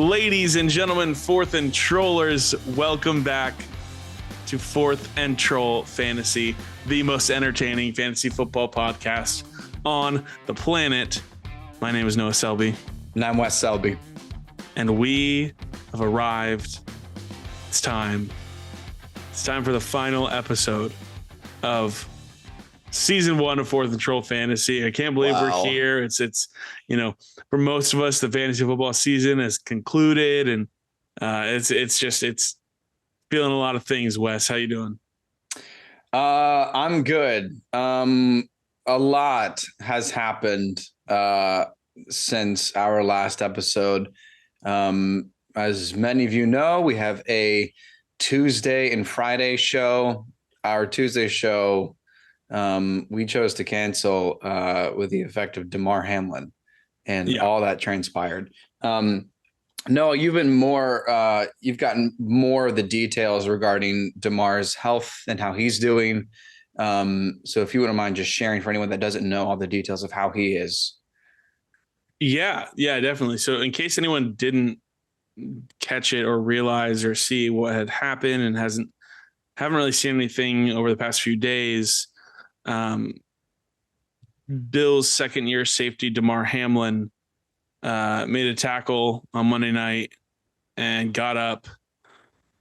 Ladies and gentlemen, Fourth and Trollers, welcome back to Fourth and Troll Fantasy, the most entertaining fantasy football podcast on the planet. My name is Noah Selby. And I'm Wes Selby. And we have arrived. It's time. It's time for the final episode of Season 1 of Fourth and Troll Fantasy. I can't believe we're here. It's for most of us, the fantasy football season has concluded, and it's feeling a lot of things. Wes, how you doing? I'm good. A lot has happened since our last episode. As many of you know, we have a Tuesday and Friday show. Our Tuesday show, we chose to cancel with the effect of Damar Hamlin and all that transpired. No, you've been you've gotten more of the details regarding Damar's health and how he's doing. So if you wouldn't mind just sharing for anyone that doesn't know all the details of how he is. Yeah, definitely. So in case anyone didn't catch it or realize or see what had happened and haven't really seen anything over the past few days, Bills' second-year safety Damar Hamlin made a tackle on Monday night and got up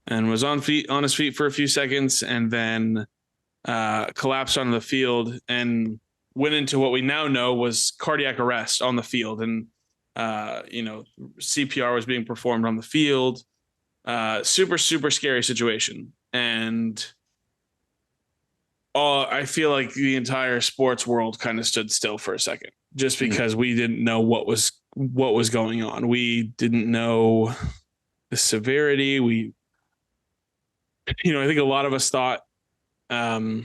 and was on his feet for a few seconds, and then collapsed onto the field and went into what we now know was cardiac arrest on the field. And CPR was being performed on the field. Super, super scary situation. And I feel like the entire sports world kind of stood still for a second, just because we didn't know what was going on. We didn't know the severity. I think a lot of us thought, I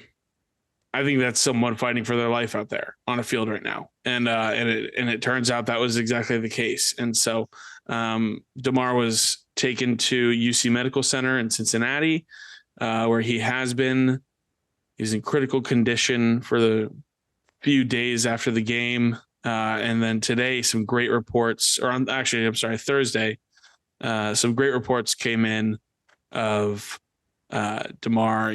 think that's someone fighting for their life out there on a field right now. And it turns out that was exactly the case. And so Damar was taken to UC Medical Center in Cincinnati, where he has been. He's in critical condition for the few days after the game. And then today, some great reports, Thursday, some great reports came in of Damar,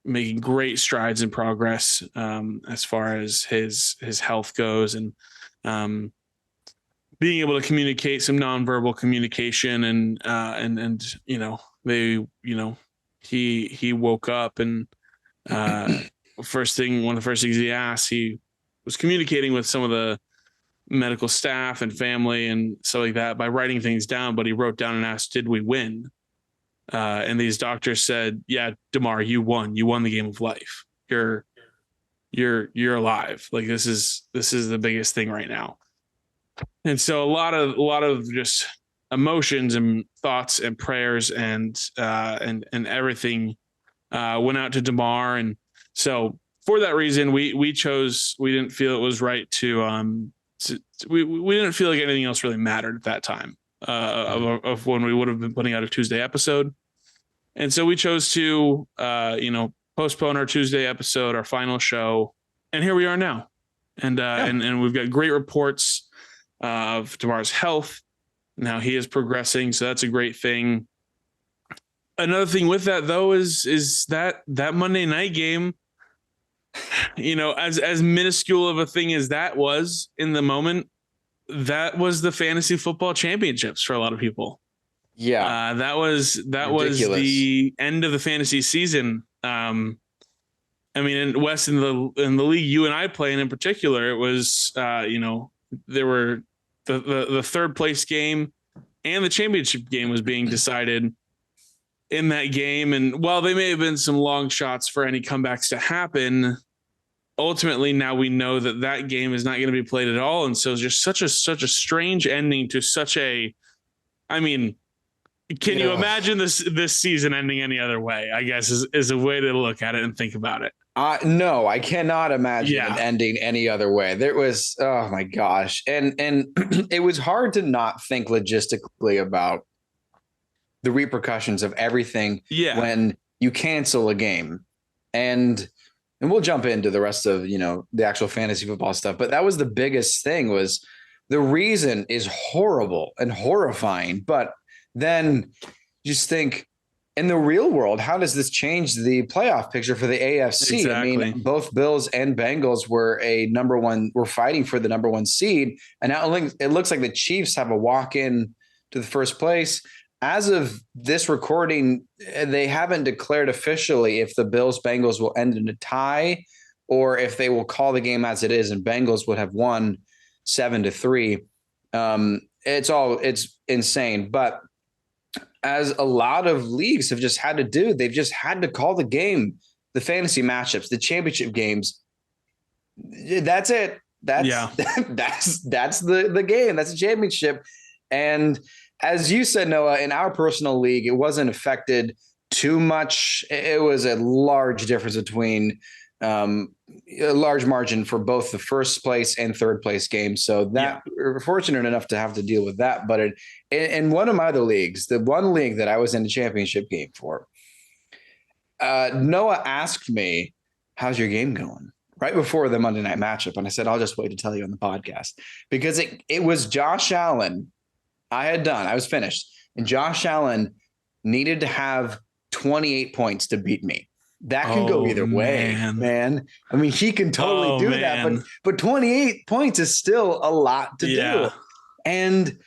making great strides in progress as far as his health goes, and being able to communicate some nonverbal communication, and he woke up, and one of the first things he asked, he was communicating with some of the medical staff and family and stuff like that by writing things down, but he wrote down and asked, "Did we win?" And these doctors said, "Yeah, Damar, you won. You won the game of life. You're alive. Like this is the biggest thing right now." And so a lot of just emotions and thoughts and prayers and everything went out to Damar. And so for that reason, we didn't feel it was right to we didn't feel like anything else really mattered at that time of when we would have been putting out a Tuesday episode. And so we chose to postpone our Tuesday episode, our final show, and here we are now. And we've got great reports of Damar's health. Now he is progressing, so that's a great thing. Another thing with that, though, is that Monday night game, as minuscule of a thing as that was in the moment, that was the fantasy football championships for a lot of people. Yeah, that was the end of the fantasy season. And West in the league you and I play in particular, it was there were the third place game and the championship game was being decided in that game. And while they may have been some long shots for any comebacks to happen, ultimately now we know that game is not going to be played at all. And so it's just such a strange ending to such a, can you imagine this season ending any other way? I guess is a way to look at it and think about it. No, I cannot imagine it ending any other way. There was, oh my gosh. And it was hard to not think logistically about the repercussions of everything when you cancel a game. And we'll jump into the rest of, the actual fantasy football stuff. But that was the biggest thing was the reason is horrible and horrifying. But then just think, in the real world, how does this change the playoff picture for the AFC? Exactly. I mean, both Bills and Bengals were fighting for the number one seed. And now it looks like the Chiefs have a walk-in to the first place. As of this recording, they haven't declared officially if the Bills Bengals will end in a tie or if they will call the game as it is and Bengals would have won 7-3. It's insane. But as a lot of leagues have just had to do, they've just had to call the game, the fantasy matchups, the championship games. That's it. That's the game. That's a championship. And as you said, Noah, in our personal league, it wasn't affected too much. It was a large difference between a large margin for both the first place and third place games. So that we're fortunate enough to have to deal with that. But in one of my other leagues, the one league that I was in the championship game for, Noah asked me, how's your game going? Right before the Monday night matchup. And I said, I'll just wait to tell you on the podcast, because it was Josh Allen. I was finished. And Josh Allen needed to have 28 points to beat me. That can go either way, man. I mean, he can totally do that, but 28 points is still a lot to do. And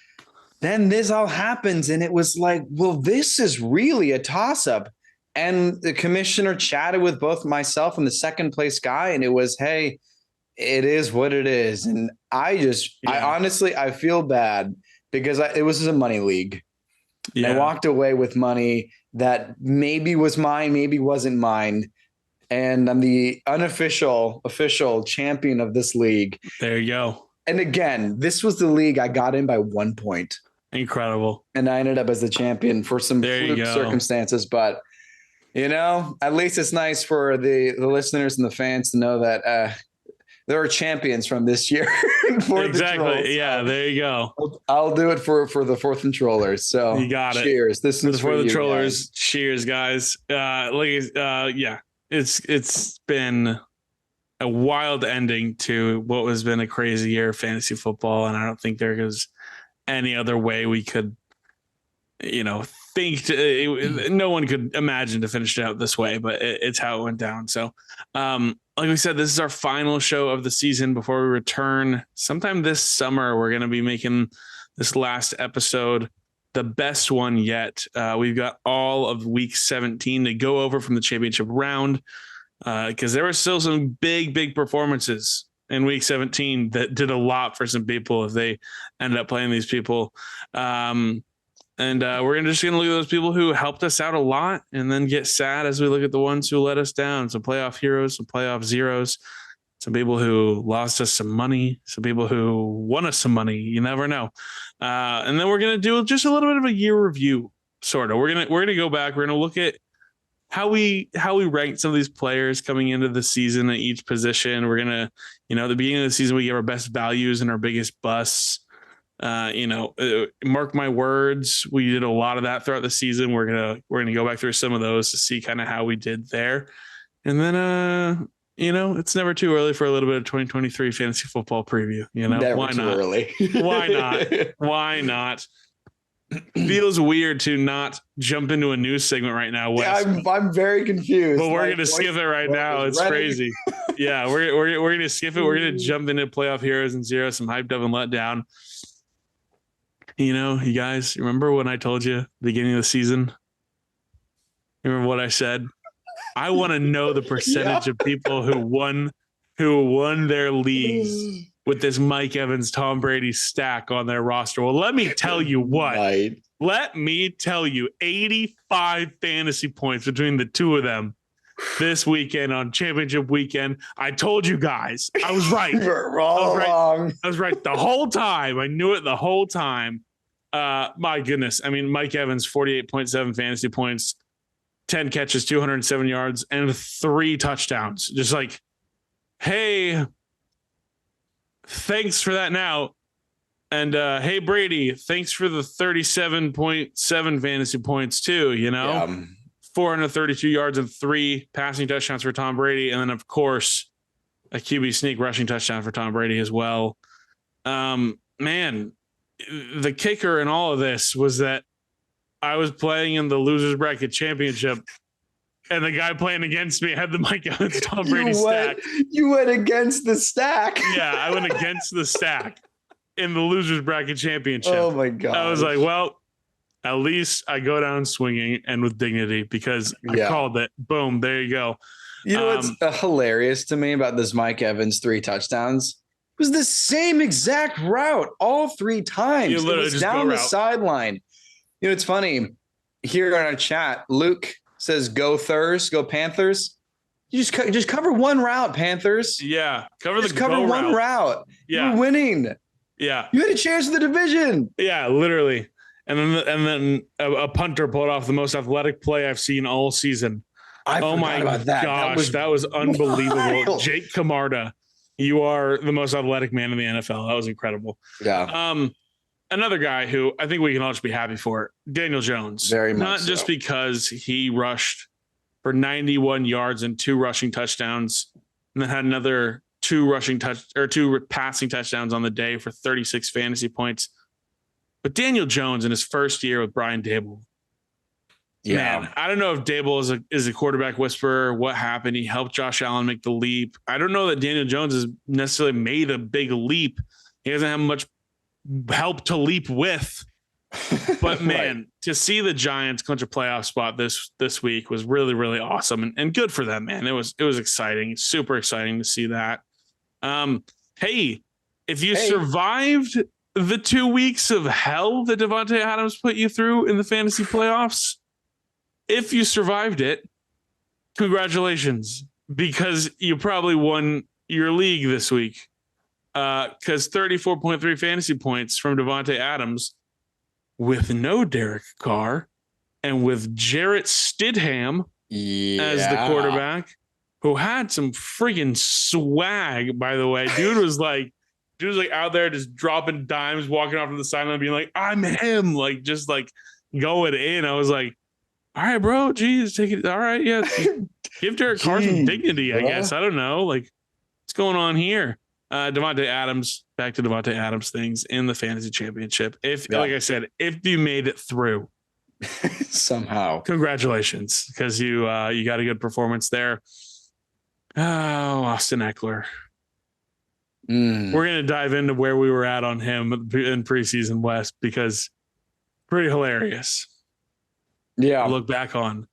then this all happens, and it was like, well, this is really a toss-up. And the commissioner chatted with both myself and the second place guy, and it was, hey, it is what it is. And I honestly feel bad because it was a money league. Yeah. I walked away with money that maybe was mine, maybe wasn't mine. And I'm the official champion of this league. There you go. And again, this was the league I got in by 1 point. Incredible. And I ended up as the champion for some fluke circumstances. But, at least it's nice for the listeners and the fans to know that there are champions from this year. Exactly. Yeah, there you go. I'll do it for the Fourth and Trollers. So you got it. Cheers. This is for the Trollers. Guys. Cheers, guys. It's been a wild ending to what has been a crazy year of fantasy football, and I don't think there is any other way we could, no one could imagine to finish it out this way, but it's how it went down. So, like we said, this is our final show of the season before we return sometime this summer. We're going to be making this last episode the best one yet. We've got all of week 17 to go over from the championship round, because there were still some big performances in week 17 that did a lot for some people if they ended up playing these people. And we're just going to look at those people who helped us out a lot and then get sad as we look at the ones who let us down. Some playoff heroes, some playoff zeros, some people who lost us some money, some people who won us some money. You never know. And then we're going to do just a little bit of a year review, sort of. We're going to go back. We're going to look at how we ranked some of these players coming into the season at each position. We're going to, at the beginning of the season, we give our best values and our biggest busts. Mark my words, we did a lot of that throughout the season. We're gonna go back through some of those to see kind of how we did there, and then it's never too early for a little bit of 2023 fantasy football preview. Never why too not? Early. Why not? Feels weird to not jump into a news segment right now, Wes. Yeah, I'm very confused. But we're gonna skip it right now. It's crazy. Yeah, we're gonna skip it. We're gonna jump into playoff heroes and zeros, some hyped up and let down. You guys, remember when I told you beginning of the season? Remember what I said? I want to know the percentage of people who won their leagues with this Mike Evans, Tom Brady stack on their roster. Well, let me tell you what. Right. Let me tell you, 85 fantasy points between the two of them this weekend on championship weekend. I told you guys, I was right. You're wrong. I was right the whole time. I knew it the whole time. My goodness. I mean, Mike Evans, 48.7 fantasy points, 10 catches, 207 yards, and 3 touchdowns. Just like, hey, thanks for that now. And hey, Brady, thanks for the 37.7 fantasy points too, 432 yards and 3 passing touchdowns for Tom Brady. And then, of course, a QB sneak rushing touchdown for Tom Brady as well. man, the kicker in all of this was that I was playing in the losers bracket championship, and the guy playing against me had the Mike Evans Tom Brady stack. You went against the stack. Yeah, I went against the stack in the losers bracket championship. Oh my god! I was like, well, at least I go down swinging and with dignity because I called it. Boom, there you go. You know what's hilarious to me about this Mike Evans 3 touchdowns? It was the same exact route all 3 times. It was down the sideline. You know, it's funny. Here on our chat, Luke says, "Go Thurs, go Panthers." You just cover one route, Panthers. Yeah, cover one route. Yeah, you're winning. Yeah, you had a chance for the division. Yeah, literally. And then a punter pulled off the most athletic play I've seen all season. Oh my gosh, that was unbelievable. Wild. Jake Camarda, you are the most athletic man in the NFL. That was incredible. Yeah. Another guy who I think we can all just be happy for, Daniel Jones. Very much Not just because he rushed for 91 yards and 2 rushing touchdowns, and then had another 2 passing touchdowns on the day for 36 fantasy points. But Daniel Jones in his first year with Brian Daboll. Yeah. Man, I don't know if Daboll is a quarterback whisperer. What happened? He helped Josh Allen make the leap. I don't know that Daniel Jones has necessarily made a big leap. He doesn't have much help to leap with. But man, right. To see the Giants clinch a playoff spot this week was really, really awesome and good for them, man. It was exciting, super exciting to see that. Hey, if you survived the 2 weeks of hell that Davante Adams put you through in the fantasy playoffs, if you survived it, congratulations, because you probably won your league this week. Because 34.3 fantasy points from Davante Adams with no Derek Carr and with Jarrett Stidham as the quarterback, who had some friggin' swag, by the way. Dude was like out there just dropping dimes, walking off to the sideline, being like, "I'm him," like just like going in. I was like, all right, bro, geez, take it. All right, yeah. Give Derek Carr some dignity, I guess. I don't know. Like, what's going on here? Davante Adams, back to Davante Adams things in the fantasy championship. Like I said, if you made it through somehow, congratulations, because you got a good performance there. Oh, Austin Eckler. We're going to dive into where we were at on him in preseason West, because pretty hilarious. Yeah. Look back on.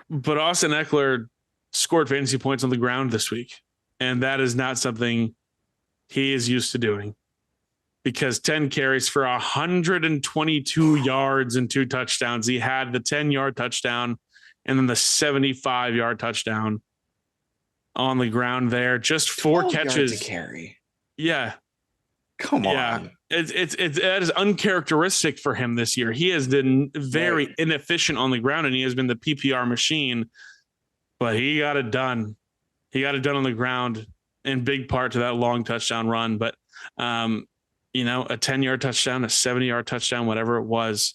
But Austin Eckler scored fantasy points on the ground this week. And that is not something he is used to doing, because 10 carries for 122 yards and 2 touchdowns. He had the 10-yard touchdown and then the 75-yard touchdown on the ground there. Just 4 catches. To carry. Yeah. Come on. Yeah. That is uncharacteristic for him this year. He has been very inefficient on the ground, and he has been the PPR machine, but he got it done. He got it done on the ground in big part to that long touchdown run. But, a 10-yard touchdown, a 70-yard touchdown, whatever it was,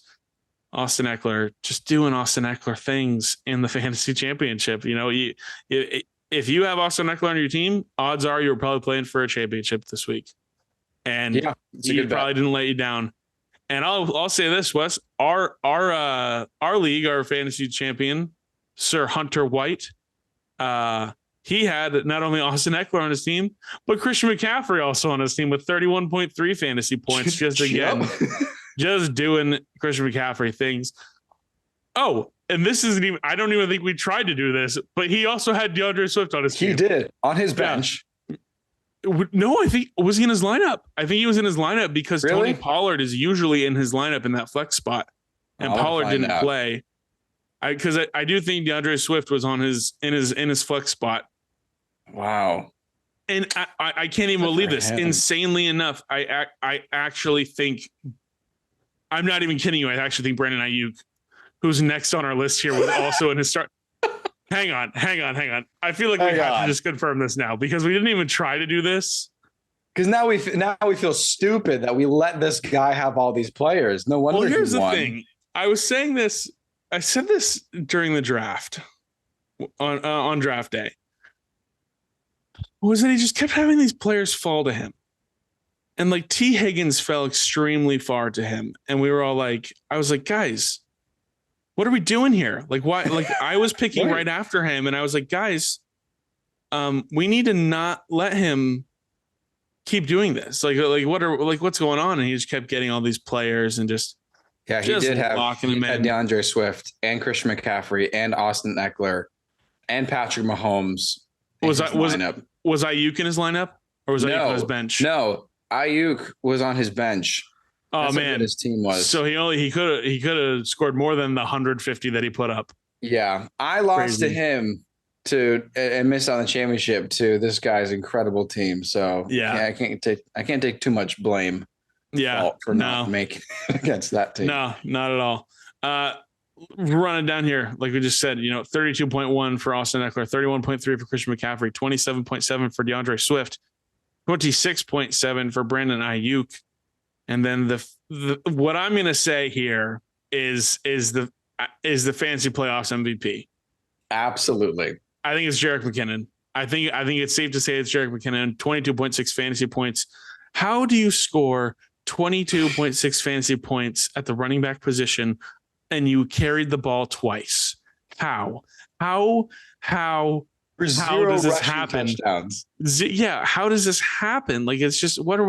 Austin Eckler just doing Austin Eckler things in the fantasy championship. If you have Austin Eckler on your team, odds are you're probably playing for a championship this week. And he probably didn't let you down. And I'll say this, Wes, our league, our fantasy champion, Sir Hunter White, he had not only Austin Eckler on his team, but Christian McCaffrey also on his team with 31.3 fantasy points. Just doing Christian McCaffrey things. Oh, and this isn't even, I don't even think we tried to do this, but he also had DeAndre Swift on his team. He did, on his bench. No, I think, was he in his lineup? I think he was in his lineup because Tony Pollard is usually in his lineup in that flex spot, and Pollard didn't play. Because I do think DeAndre Swift was in his flex spot. Wow. And I can't even believe this. Insanely enough, I actually think, I'm not even kidding you, I actually think Brandon Ayuk, who's next on our list here, was also in his start. Hang on. I feel like we have to just confirm this now, because we didn't even try to do this. Because now we feel stupid that we let this guy have all these players. No wonder. Well, here's the thing. I said this during the draft on draft day. Was that he just kept having these players fall to him. And like T. Higgins fell extremely far to him. And we were all like, I was like, guys, what are we doing here? Like, why? Like, I was picking right after him, and I was like, guys, we need to not let him keep doing this. Like what's going on? And he just kept getting all these players and just he did have DeAndre Swift and Christian McCaffrey and Austin Eckler and Patrick Mahomes. Was Ayuk in his lineup, or was Ayuk on his bench? No, Ayuk was on his bench. That's man, his team was. So he could have scored more than the 150 that he put up. Yeah, I lost to him and missed on the championship to this guy's incredible team. So yeah, I can't take too much blame. Yeah, for not making against that team. No, not at all. Running down here, like we just said, 32.1 for Austin Eckler, 31.3 for Christian McCaffrey, 27.7 for DeAndre Swift, 26.7 for Brandon Ayuk. And then the what I'm going to say here is the fantasy playoffs MVP. Absolutely. I think it's Jerick McKinnon. I think it's safe to say it's Jerick McKinnon, 22.6 fantasy points. How do you score 22.6 fantasy points at the running back position and you carried the ball twice? How does this happen? Touchdowns. Yeah, how does this happen? Like, it's just, what are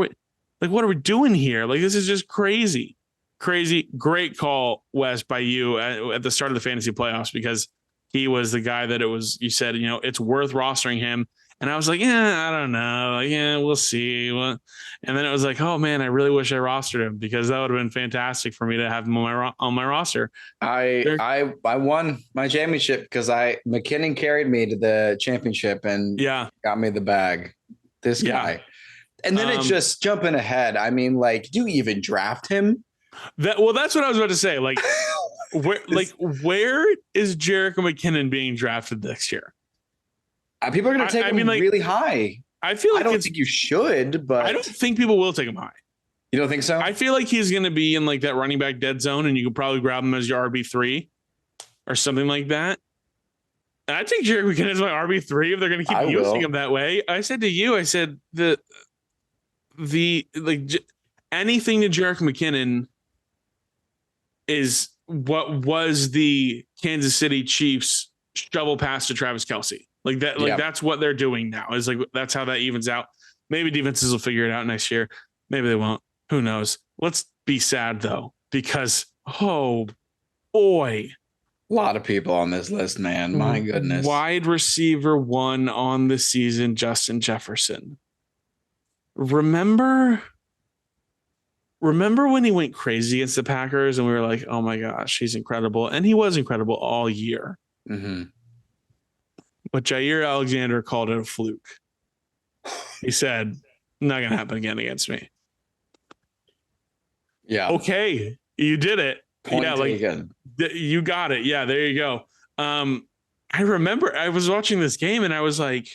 we doing here? Like, this is just crazy. Great call, Wes, by you at the start of the fantasy playoffs, because he was the guy that you said, it's worth rostering him. And I was like, yeah, I don't know. Like, yeah, we'll see. And then it was like, oh man, I really wish I rostered him, because that would have been fantastic for me to have him on my roster. I won my championship because McKinnon carried me to the championship and got me the bag. This guy. And then it's just jumping ahead. I mean, like, do you even draft him? That's what I was about to say. Like, where is Jerick McKinnon being drafted next year? People are going to take him really high. I feel like I don't think you should, but I don't think people will take him high. You don't think so? I feel like he's going to be in like that running back dead zone, and you could probably grab him as your RB3 or something like that. And I think Jerick McKinnon is my RB3 if they're going to keep using him that way. I said to you, anything to Jerick McKinnon is what was the Kansas City Chiefs shovel pass to Travis Kelce. Like that, that's what they're doing now. Is like, that's how that evens out. Maybe defenses will figure it out next year. Maybe they won't. Who knows? Let's be sad though, because oh boy, a lot of people on this list, man. My goodness. Wide receiver 1 on the season, Justin Jefferson. Remember when he went crazy against the Packers and we were like, oh my gosh, he's incredible. And he was incredible all year. Mm-hmm. But Jair Alexander called it a fluke. He said, not going to happen again against me. Yeah. Okay. You did it. Point taken. You got it. Yeah, there you go. I remember I was watching this game and I was like,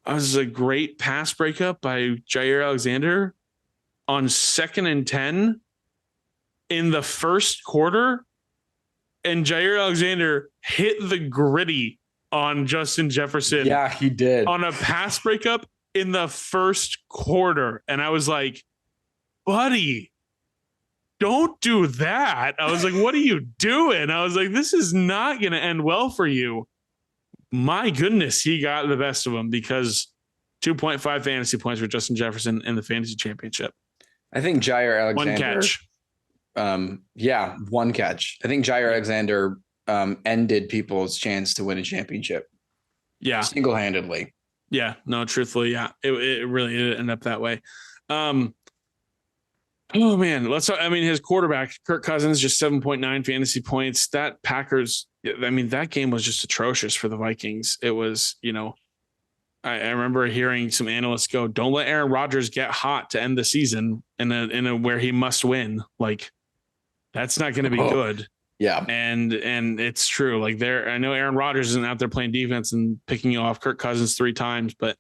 a great pass breakup by Jair Alexander on 2nd and 10 in the first quarter. And Jair Alexander hit the gritty on Justin Jefferson. Yeah, he did. On a pass breakup in the first quarter. And I was like, buddy, don't do that. I was like, what are you doing? I was like, this is not going to end well for you. My goodness, he got the best of him, because 2.5 fantasy points for Justin Jefferson in the fantasy championship. I think Jair Alexander. One catch. One catch. I think Jair Alexander ended people's chance to win a championship. Yeah. Single-handedly. Yeah. No, truthfully, yeah. It really did end up that way. Oh man, his quarterback, Kirk Cousins, just 7.9 fantasy points. That Packers, that game was just atrocious for the Vikings. It was, I remember hearing some analysts go, don't let Aaron Rodgers get hot to end the season in a where he must win. Like, that's not going to be good. Yeah. And it's true. Like, I know Aaron Rodgers isn't out there playing defense and picking off Kirk Cousins 3 times, but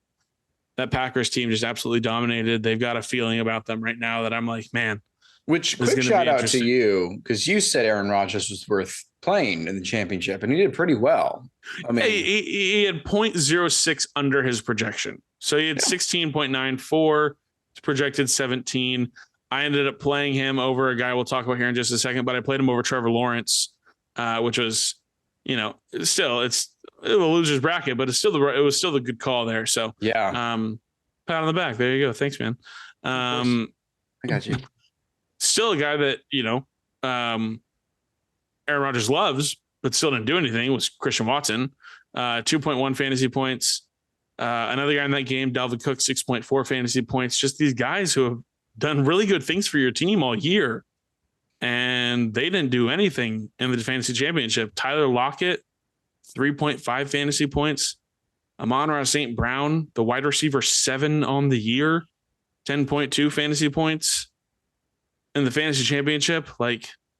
that Packers team just absolutely dominated. They've got a feeling about them right now that I'm like, man. Which, quick shout out to you, because you said Aaron Rodgers was worth playing in the championship, and he did pretty well. He had 0.06 under his projection. So he had 16.94. It's projected 17. I ended up playing him over a guy we'll talk about here in just a second, but I played him over Trevor Lawrence, which was, still it's a loser's bracket, but it was still the good call there. So yeah, pat on the back. There you go. Thanks, man. I got you. Still a guy that, Aaron Rodgers loves, but still didn't do anything, was Christian Watson. 2.1 fantasy points. Another guy in that game, Dalvin Cook, 6.4 fantasy points. Just these guys who have done really good things for your team all year, and they didn't do anything in the fantasy championship. Tyler Lockett, 3.5 fantasy points. Amon-Ra St. Brown, the wide receiver, 7 on the year, 10.2 fantasy points in the fantasy championship.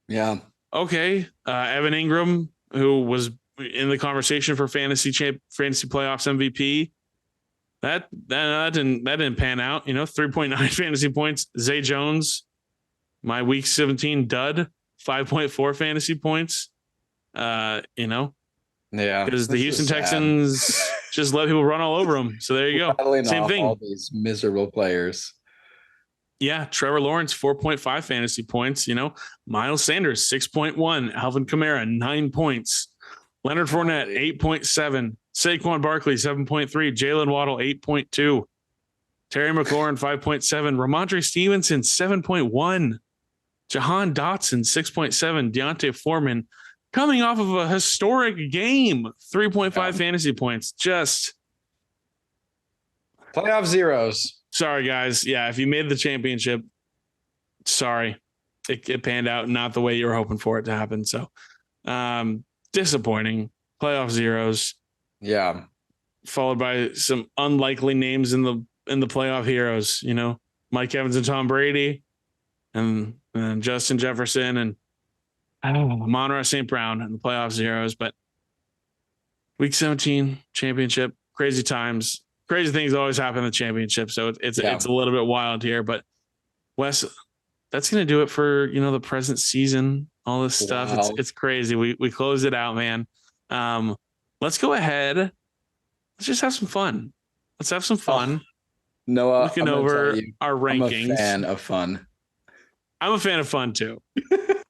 Yeah. Okay. Evan Ingram, who was in the conversation for fantasy playoffs MVP, that didn't pan out. 3.9 fantasy points. Zay Jones, my week 17 dud, 5.4 fantasy points. Yeah, because the Houston Texans just let people run all over them. So there you go. Same thing. All these miserable players. Yeah, Trevor Lawrence, 4.5 fantasy points. Miles Sanders, 6.1. Alvin Kamara, 9 points. Leonard Fournette, 8.7. Saquon Barkley, 7.3. Jalen Waddle, 8.2. Terry McLaurin, 5.7. Ramondre Stevenson, 7.1. Jahan Dotson, 6.7. Deontay Foreman, coming off of a historic game, 3.5 fantasy points. Just playoff zeros. Sorry, guys. Yeah, if you made the championship, sorry. It panned out not the way you were hoping for it to happen. So disappointing. Playoff zeros. Yeah. Followed by some unlikely names in the playoff heroes, Mike Evans and Tom Brady, and Justin Jefferson and Amon-Ra St. Brown in the playoff zeros. But week 17 championship, crazy times. Crazy things always happen in the championship. So it's a little bit wild here, but Wes, that's going to do it for, the present season, all this stuff. Wow. It's crazy. We closed it out, man. Let's go ahead. Let's just have some fun. Let's have some fun. Noah, looking over our rankings. I'm a fan of fun. I'm a fan of fun too.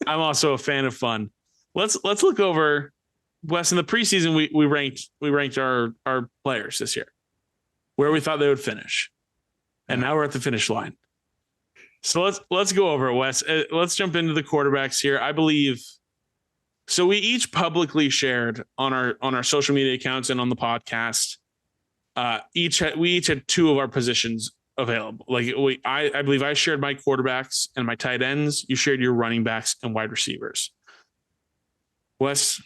I'm also a fan of fun. Let's look over, Wes. In the preseason, we ranked our players this year, where we thought they would finish. And now we're at the finish line. So let's go over it, Wes. Let's jump into the quarterbacks here. I believe so. We each publicly shared on our social media accounts and on the podcast. We each had 2 of our positions available. I believe I shared my quarterbacks and my tight ends. You shared your running backs and wide receivers. Wes,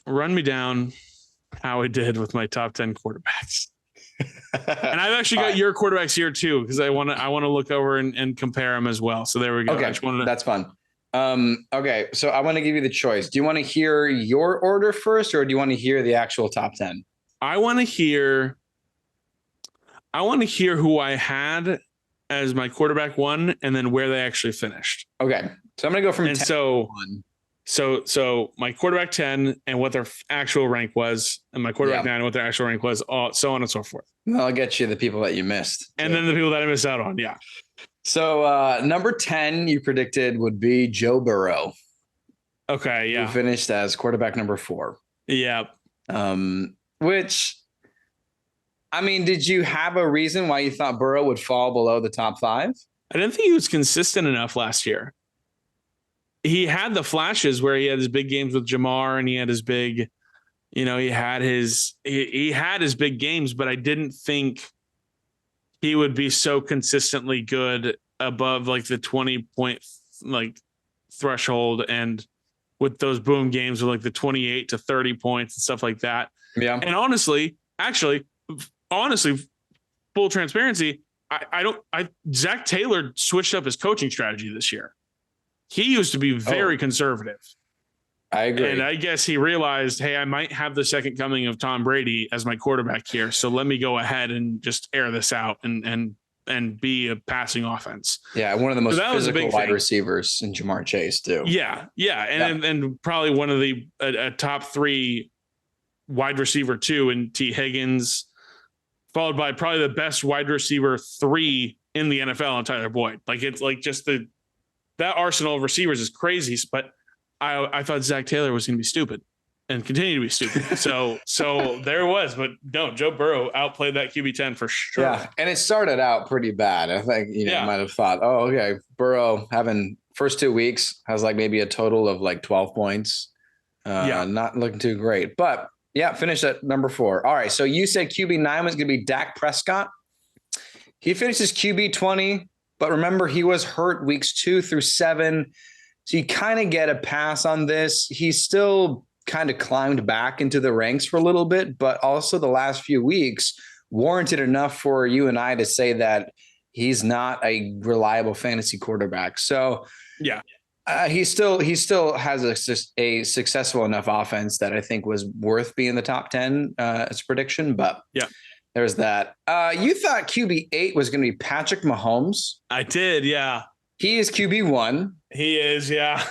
run me down how I did with my top 10 quarterbacks. And I've actually got your quarterbacks here too, because I want to look over and compare them as well. So there we go. Okay, that's fun. Okay, so I want to give you the choice. Do you want to hear your order first, or do you want to hear the actual top 10? I want to hear who I had as my quarterback 1, and then where they actually finished. Okay, so I'm gonna go from 10 to 1. So my quarterback 10 and what their actual rank was, and my quarterback 9 and what their actual rank was, so on and so forth. Well, I'll get you the people that you missed. And then the people that I missed out on. Yeah. So number 10 you predicted would be Joe Burrow. Okay. Yeah. Who finished as quarterback number 4. Yeah. Which, I mean, did you have a reason why you thought Burrow would fall below the top 5? I didn't think he was consistent enough last year. He had the flashes where he had his big games with Jamar, and he had his big, he had his big games, but I didn't think he would be so consistently good above the 20-point threshold, and with those boom games with the 28 to 30 points and stuff like that. Yeah. And honestly, full transparency, Zach Taylor switched up his coaching strategy this year. He used to be very conservative. I agree. And I guess he realized, hey, I might have the second coming of Tom Brady as my quarterback here. So let me go ahead and just air this out and be a passing offense. Yeah. One of the most physical wide receivers in Jamar Chase too. Yeah. Yeah. And probably one of a top 3 wide receiver 2 in T Higgins, followed by probably the best wide receiver 3 in the NFL on Tyler Boyd. Like it's like just that arsenal of receivers is crazy. But I thought Zach Taylor was going to be stupid and continue to be stupid. So there it was. But no, Joe Burrow outplayed that QB10 for sure. Yeah, and it started out pretty bad. I think you Yeah. might have thought, oh, okay, Burrow having first 2 weeks has like maybe a total of like 12 points. Not looking too great, but yeah, finished at number 4. All right, so you said QB9 was going to be Dak Prescott. He finishes QB20, but remember he was hurt weeks 2 through 7, so you kind of get a pass on this. He's still kind of climbed back into the ranks for a little bit, but also the last few weeks warranted enough for you and I to say that he's not a reliable fantasy quarterback. So yeah, he still has a successful enough offense that I think was worth being in the top 10 as a prediction. But yeah, there's that. You thought QB8 was going to be Patrick Mahomes. I did. Yeah, he is QB1. He is. Yeah.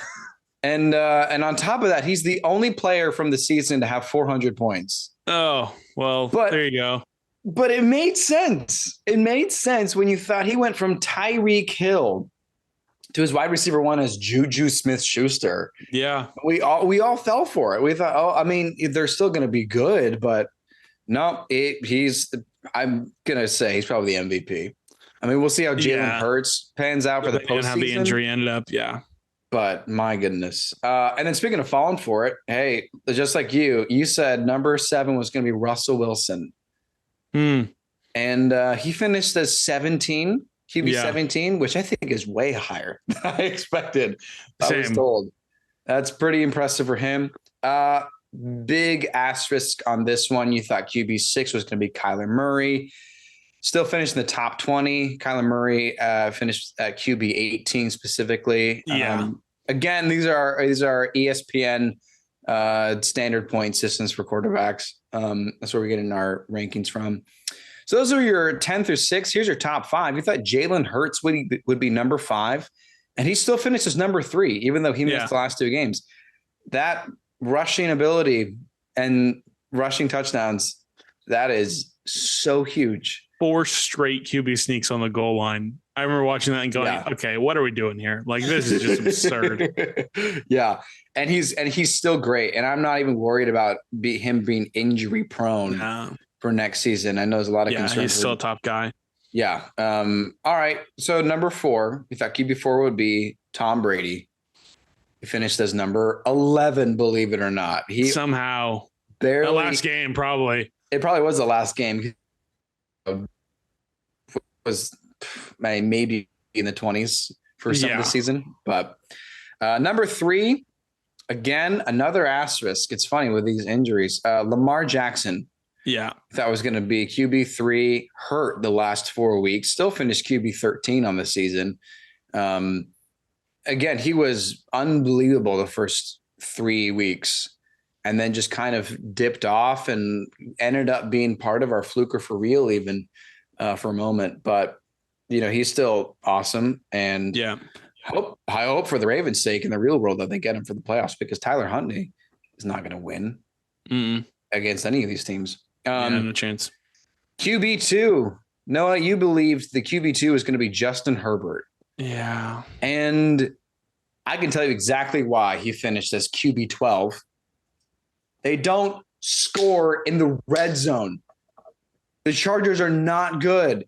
And on top of that, he's the only player from the season to have 400 points. Oh, well, there you go. But it made sense. It made sense when you thought he went from Tyreek Hill to his wide receiver 1 as Juju Smith-Schuster. Yeah. We all fell for it. We thought, oh, I mean, they're still going to be good, but no, I'm going to say he's probably the MVP. I mean, we'll see how Jalen Hurts pans out for the postseason. And how the injury ended up. Yeah. But my goodness. And then speaking of falling for it, hey, just like you said number 7 was going to be Russell Wilson. And he finished as 17, QB 17, which I think is way higher than I expected. I was told. That's pretty impressive for him. Big asterisk on this one. You thought QB 6 was going to be Kyler Murray. Still finished in the top 20. Kyler Murray finished at QB 18 specifically. Yeah. Again, these are ESPN standard point systems for quarterbacks. That's where we're getting our rankings from. So those are your 10 through 6. Here's your top 5. You thought Jalen Hurts would be number 5, and he still finishes number 3, even though he missed the last 2 games. That rushing ability and rushing touchdowns, that is so huge. 4 straight QB sneaks on the goal line. I remember watching that and going, okay, what are we doing here? Like, this is just absurd. Yeah. And he's still great. And I'm not even worried about him being injury prone for next season. I know there's a lot of concern. He's still a top guy. Yeah. All right. So number 4, we thought QB4 would be Tom Brady. He finished as number 11, believe it or not. He somehow barely. The last game, probably. It probably was the last game. Was maybe in the 20s for some of the season. But number 3, again, another asterisk. It's funny with these injuries. Lamar Jackson. Yeah. That was going to be QB3, hurt the last 4 weeks, still finished QB13 on the season. Again, he was unbelievable the first 3 weeks and then just kind of dipped off and ended up being part of our fluker for real even for a moment. But, he's still awesome. And I hope for the Ravens' sake in the real world that they get him for the playoffs, because Tyler Huntley is not going to win against any of these teams. No chance. QB2. Noah, you believed the QB2 is going to be Justin Herbert. Yeah. And I can tell you exactly why he finished as QB12. They don't score in the red zone. The Chargers are not good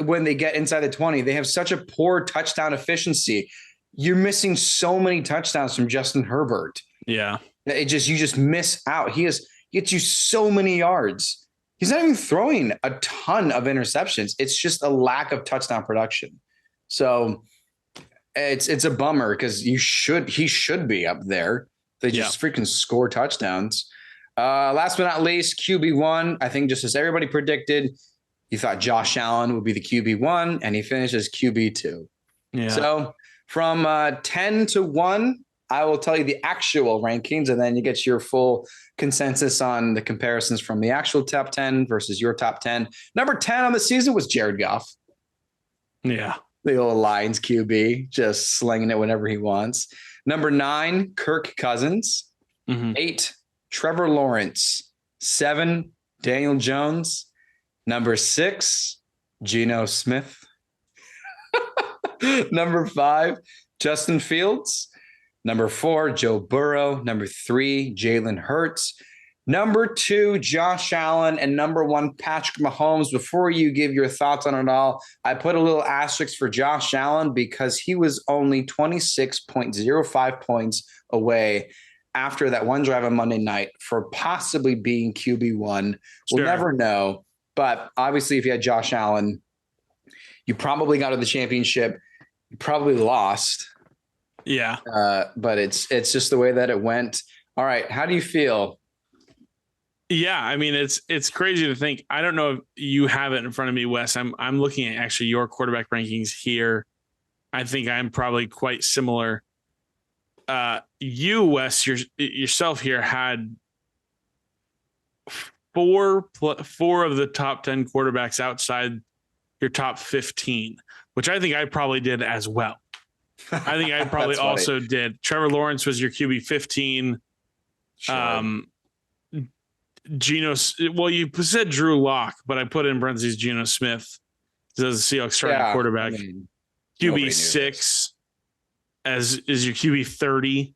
when they get inside the 20. They have such a poor touchdown efficiency. You're missing so many touchdowns from Justin Herbert. Yeah. You just miss out. He gets you so many yards. He's not even throwing a ton of interceptions. It's just a lack of touchdown production. So it's a bummer because he should be up there. They just freaking score touchdowns. Last but not least, QB1. I think just as everybody predicted, you thought Josh Allen would be the QB1, and he finishes QB2. Yeah. So from 10 to 1, I will tell you the actual rankings, and then you get your full consensus on the comparisons from the actual top 10 versus your top 10. Number 10 on the season was Jared Goff. Yeah. The old Lions QB, just slinging it whenever he wants. Number 9, Kirk Cousins. 8, Trevor Lawrence. 7, Daniel Jones. Number 6, Geno Smith. Number 5, Justin Fields. Number 4, Joe Burrow. Number 3, Jalen Hurts. Number 2, Josh Allen. And number 1, Patrick Mahomes. Before you give your thoughts on it all, I put a little asterisk for Josh Allen because he was only 26.05 points away after that one drive on Monday night for possibly being QB1. We'll never know. But obviously, if you had Josh Allen, you probably got to the championship. You probably lost. Yeah. But it's just the way that it went. All right. How do you feel? Yeah, I mean it's crazy to think. I don't know if you have it in front of me, Wes. I'm looking at actually your quarterback rankings here. I think I'm probably quite similar. You, Wes, yourself here had four of the top 10 quarterbacks outside your top 15, which I think I probably did as well. I think I probably also did. Trevor Lawrence was your QB 15. Sure. Geno, well, you said Drew Lock, but I put in parentheses Geno Smith as the Seahawks starting quarterback. I mean, QB 6 as is your QB 30.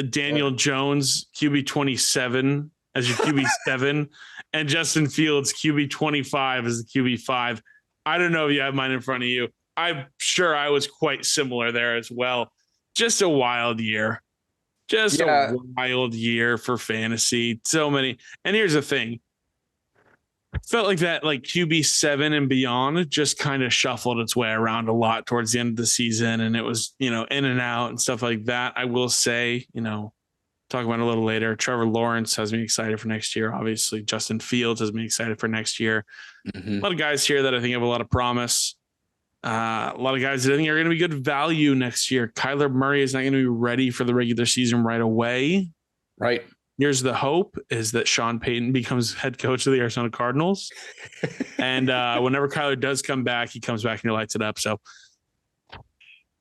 Daniel Jones, QB 27 as your QB 7, and Justin Fields, QB 25 as the QB 5. I don't know if you have mine in front of you. I'm sure I was quite similar there as well. Just a wild year. A wild year for fantasy. So many. And here's the thing. Felt like that, like QB 7 and beyond just kind of shuffled its way around a lot towards the end of the season. And it was, in and out and stuff like that. I will say, talk about it a little later. Trevor Lawrence has me excited for next year. Obviously, Justin Fields has me excited for next year. Mm-hmm. A lot of guys here that I think have a lot of promise. A lot of guys that I think are going to be good value next year. Kyler Murray is not going to be ready for the regular season right away. Right. Here's the hope is that Sean Payton becomes head coach of the Arizona Cardinals. And whenever Kyler does come back, he comes back and he lights it up. So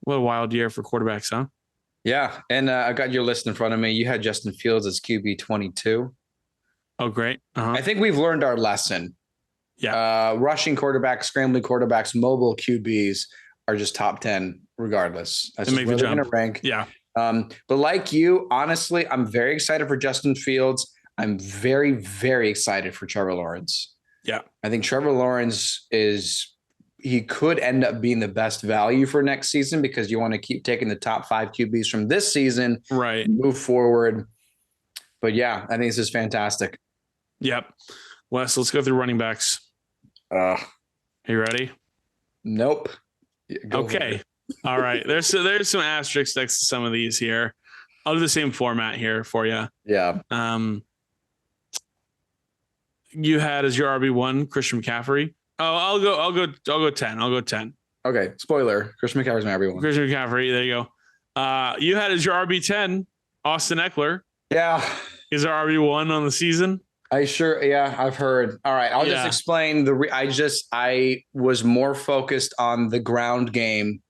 what a wild year for quarterbacks, huh? Yeah. And I got your list in front of me. You had Justin Fields as QB 22. Oh, great. Uh-huh. I think we've learned our lesson. Yeah. Rushing quarterbacks, scrambling quarterbacks, mobile QBs are just top 10 regardless. That's just where they're going to rank. Yeah. But like you, honestly, I'm very excited for Justin Fields. I'm very, very excited for Trevor Lawrence. Yeah. I think Trevor Lawrence he could end up being the best value for next season because you want to keep taking the top 5 QBs from this season. Right. Move forward. But yeah, I think this is fantastic. Yep. Wes, let's go through running backs. Are you ready? Nope. Okay. All right. There's some asterisks next to some of these here. I'll do the same format here for you. Yeah. You had as your RB1 Christian McCaffrey. Oh, I'll go 10. I'll go 10. Okay. Spoiler. Christian McCaffrey's my RB1. Christian McCaffrey. There you go. You had as your RB10 Austin Eckler. Yeah. Is our RB1 on the season? I've heard. All right. I'll just explain I was more focused on the ground game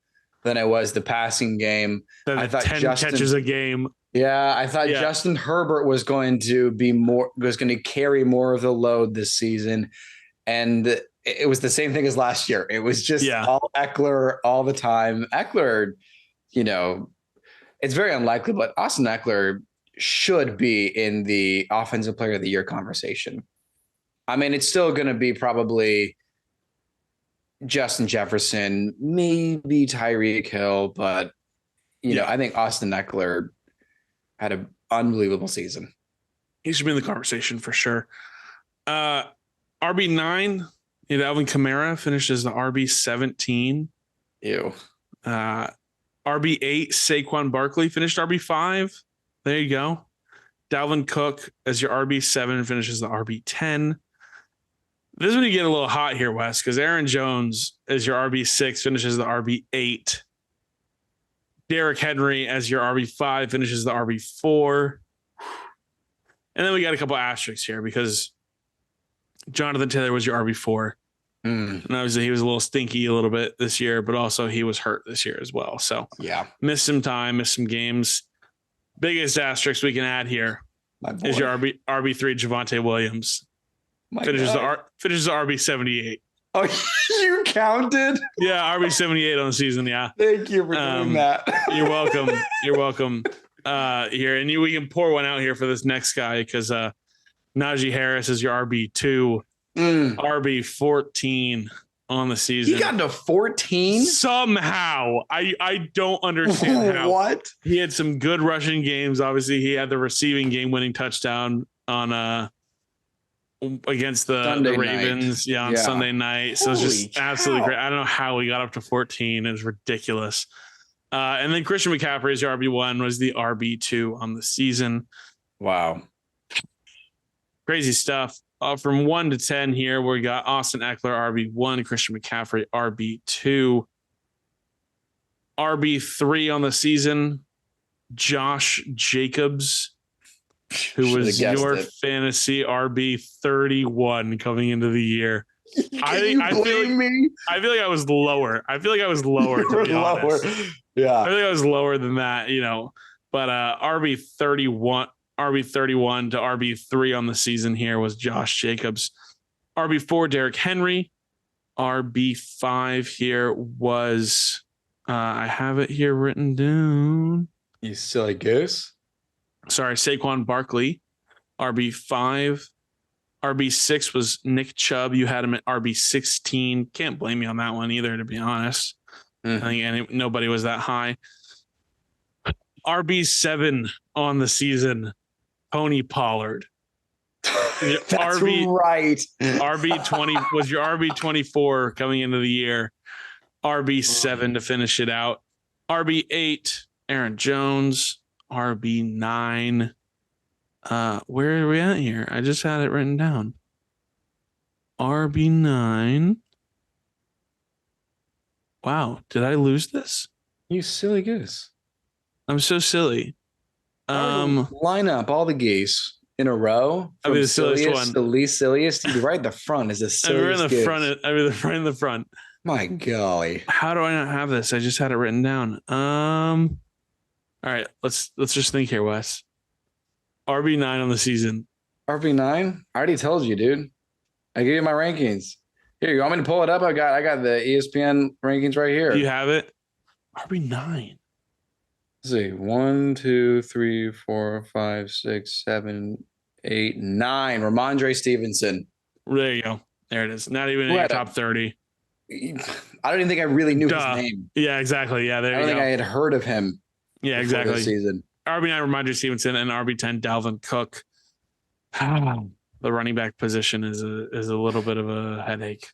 than I was the passing game. I thought 10 catches a game. Yeah. I thought Justin Herbert was going to carry more of the load this season. And it was the same thing as last year. It was just all Eckler all the time. Eckler, it's very unlikely, but Austin Eckler should be in the offensive player of the year conversation. I mean, it's still going to be probably Justin Jefferson, maybe Tyreek Hill, but I think Austin Eckler had an unbelievable season. He should be in the conversation for sure. RB9, Alvin Kamara finished as the RB17. Ew. RB8, Saquon Barkley finished RB5. There you go. Dalvin Cook as your RB7 finishes the RB10. This is when you get a little hot here, Wes, because Aaron Jones as your RB6 finishes the RB8. Derrick Henry as your RB5 finishes the RB4. And then we got a couple asterisks here because Jonathan Taylor was your RB4. And obviously he was a little stinky a little bit this year, but also he was hurt this year as well. So missed some time, missed some games. Biggest asterisk we can add here is your RB3 Javonte Williams. Finishes the RB78. Oh, you counted? Yeah, RB 78 on the season. Yeah. Thank you for doing that. You're welcome. You're welcome. Here, and we can pour one out here for this next guy because Najee Harris is your RB2, RB 14 on the season. He got to 14 somehow. I don't understand how. What? He had some good rushing games. Obviously, he had the receiving game-winning touchdown on against the Ravens, on Sunday night. So it's just absolutely great. I don't know how he got up to 14. It was ridiculous. And then Christian McCaffrey as your RB1 was the RB2 on the season. Wow. Crazy stuff. From 1 to 10 here, we got Austin Eckler, RB1, Christian McCaffrey, RB2. RB3 on the season, Josh Jacobs, who was your fantasy RB31 coming into the year. I feel like I was lower. I feel like I was lower, to be honest. Yeah. I feel like I was lower than that, but RB31 to RB3 on the season here was Josh Jacobs. RB4, Derrick Henry. RB5 here was, I have it here written down. You silly goose. Sorry, Saquon Barkley. RB5. RB6 was Nick Chubb. You had him at RB16. Can't blame me on that one either, to be honest. I think nobody was that high. RB7 on the season, Tony Pollard. That's right. RB20 was your RB24 coming into the year. RB7 to finish it out. RB8, Aaron Jones. RB9. Where are we at here? I just had it written down. RB9. Wow, did I lose this? You silly goose. I'm so silly. Line up all the geese in a row. I'll be the silliest one. The least silliest. You'd be right at the front is the silliest. I'll be in the front. My golly. How do I not have this? I just had it written down. All right, let's just think here, Wes. RB9 on the season. RB9? I already told you, dude. I gave you my rankings. Here, you want me to pull it up? I got the ESPN rankings right here. Do you have it? RB9. Let's see. 1, 2, 3, 4, 5, 6, 7, 8, 9. Ramondre Stevenson. There you go. There it is. Not even in your top 30. I don't even think I really knew his name. Yeah, exactly. Yeah, there you go. I don't think I had heard of him. Yeah, exactly. This season. RB9 Ramondre Stevenson and RB10 Dalvin Cook. The running back position is a little bit of a headache.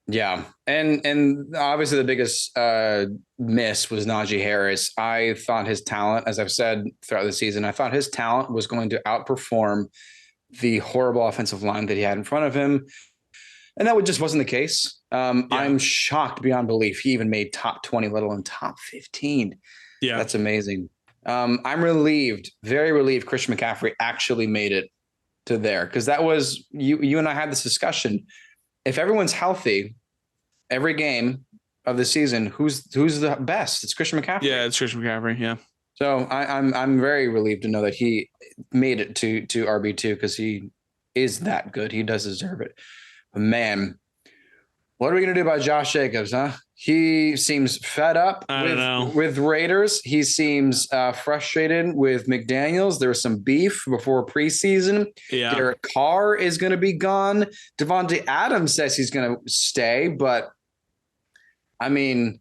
Yeah. And obviously the biggest miss was Najee Harris. I thought his talent, as I've said throughout the season, I thought his talent was going to outperform the horrible offensive line that he had in front of him. And that just wasn't the case. I'm shocked beyond belief. He even made top 20, let alone top 15. Yeah. That's amazing. I'm relieved, very relieved Christian McCaffrey actually made it to there. Because that was, you and I had this discussion. If everyone's healthy, every game of the season, who's the best? It's Christian McCaffrey. Yeah, it's Christian McCaffrey. Yeah. So I'm very relieved to know that he made it to RB2 because he is that good. He does deserve it. But man, what are we gonna do about Josh Jacobs, huh? He seems fed up with Raiders. He seems frustrated with McDaniels. There was some beef before preseason. Yeah. Derek Carr is going to be gone. Devontae Adams says he's going to stay, but I mean,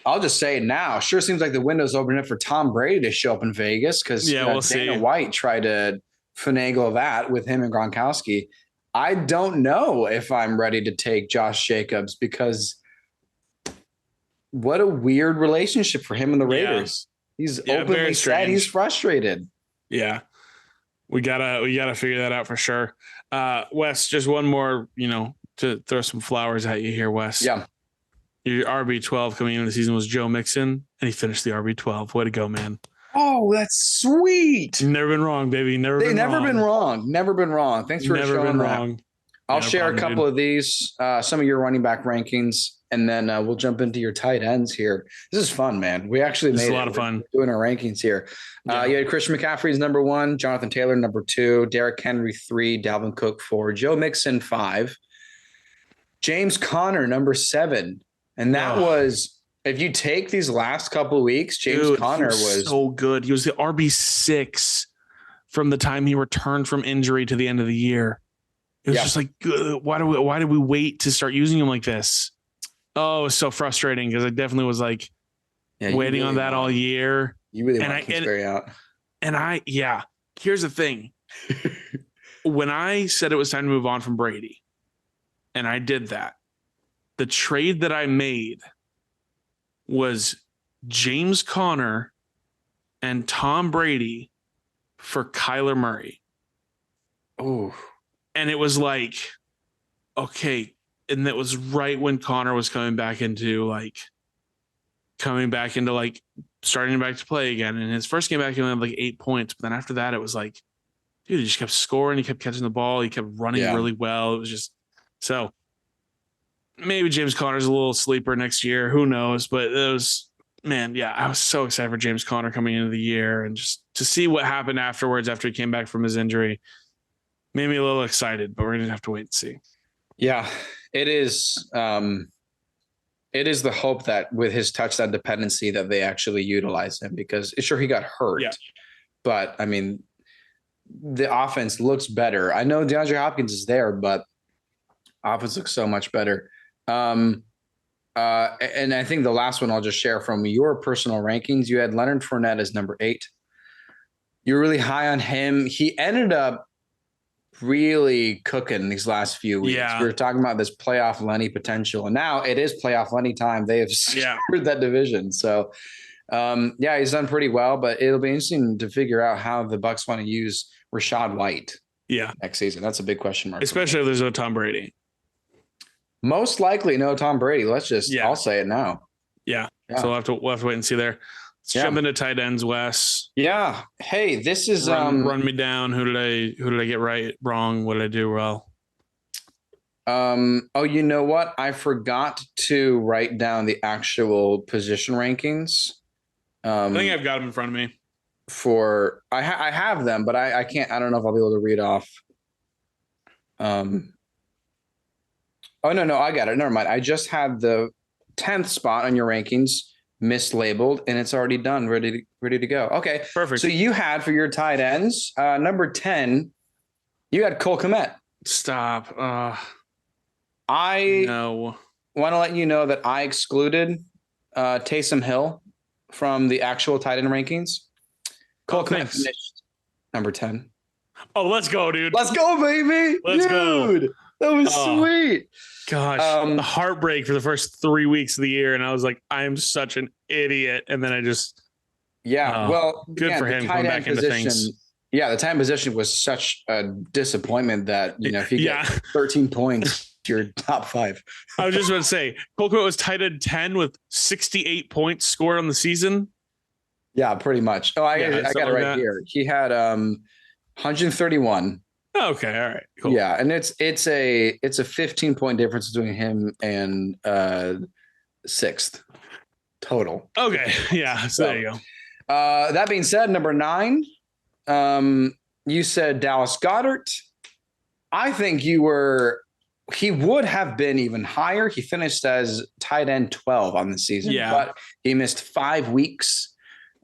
I'll just say it now. Sure seems like the window's opening up for Tom Brady to show up in Vegas because we'll see. Dana White tried to finagle that with him and Gronkowski. I don't know if I'm ready to take Josh Jacobs because what a weird relationship for him and the Raiders. Yeah. He's openly said he's frustrated. Yeah. We gotta figure that out for sure. Wes, just one more, to throw some flowers at you here, Wes. Yeah. Your RB12 coming into the season was Joe Mixon, and he finished the RB12. Way to go, man. Oh, that's sweet. Never been wrong, baby. Never been wrong. Never been wrong. Thanks for showing that. I'll share a couple of these, some of your running back rankings, and then we'll jump into your tight ends here. This is fun, man. We actually made a lot of fun doing our rankings here. You had Christian McCaffrey's number 1, Jonathan Taylor number 2, Derrick Henry 3, Dalvin Cook 4, Joe Mixon 5. James Conner, number 7. And that Ugh. was, if you take these last couple of weeks, James Dude, Conner he was so good. He was the RB6 from the time he returned from injury to the end of the year. It was just like, why did we wait to start using him like this? Oh, it was so frustrating because I definitely was like waiting on that all year. You really And want Kingsbury out. Here's the thing. When I said it was time to move on from Brady, and I did that, the trade that I made was James Conner and Tom Brady for Kyler Murray. Oh, And it was like, okay. And that was right when Connor was coming back into starting back to play again. And his first game back, he only had like 8 points. But then after that, it was like, dude, he just kept scoring. He kept catching the ball. He kept running really well. It was just so maybe James Conner's a little sleeper next year. Who knows? But it was, man, yeah, I was so excited for James Conner coming into the year and just to see what happened afterwards after he came back from his injury made me a little excited, but we're going to have to wait and see. Yeah, it is. It is the hope that with his touchdown dependency that they actually utilize him because sure he got hurt, but I mean, the offense looks better. I know DeAndre Hopkins is there, but offense looks so much better. And I think the last one I'll just share from your personal rankings, you had Leonard Fournette as number 8. You're really high on him. He ended up really cooking these last few weeks. Yeah. We were talking about this playoff Lenny potential, and now it is playoff Lenny time. They have secured that division. So, he's done pretty well, but it'll be interesting to figure out how the Bucs want to use Rachaad White next season. That's a big question mark. Especially if there's no Tom Brady. Most likely no Tom Brady. I'll say it now. Yeah. So we'll have to wait and see there. Let's jump into tight ends, Wes. Yeah. Hey, this is run me down. Who did I get right, wrong? What did I do well? You know what? I forgot to write down the actual position rankings. I think I've got them in front of me. I have them, but I can't. I don't know if I'll be able to read off. Oh no, I got it. Never mind. I just had the 10th spot on your rankings mislabeled, and it's already done, ready to go. Okay, perfect. So you had for your tight ends, number 10, you had Cole Kmet. Stop. I want to let you know that I excluded Taysom Hill from the actual tight end rankings. Cole Kmet finished number 10. Oh, let's go, dude. Let's go, baby. Let's go. That was sweet. Gosh, the heartbreak for the first 3 weeks of the year. And I was like, I'm such an idiot. And then I just. Good for him coming back into things. Yeah, the time position was such a disappointment that, if you get 13 points, you're top 5. I was just about to say, Cole Kmet was tight end 10 with 68 points scored on the season. Yeah, pretty much. Oh, I got it right here. He had 131. Okay, all right, cool. Yeah, and it's a 15-point difference between him and 6th total. Okay, yeah. So there you go. That being said, number 9, you said Dallas Goedert. I think he would have been even higher. He finished as tight end 12 on the season, but he missed 5 weeks.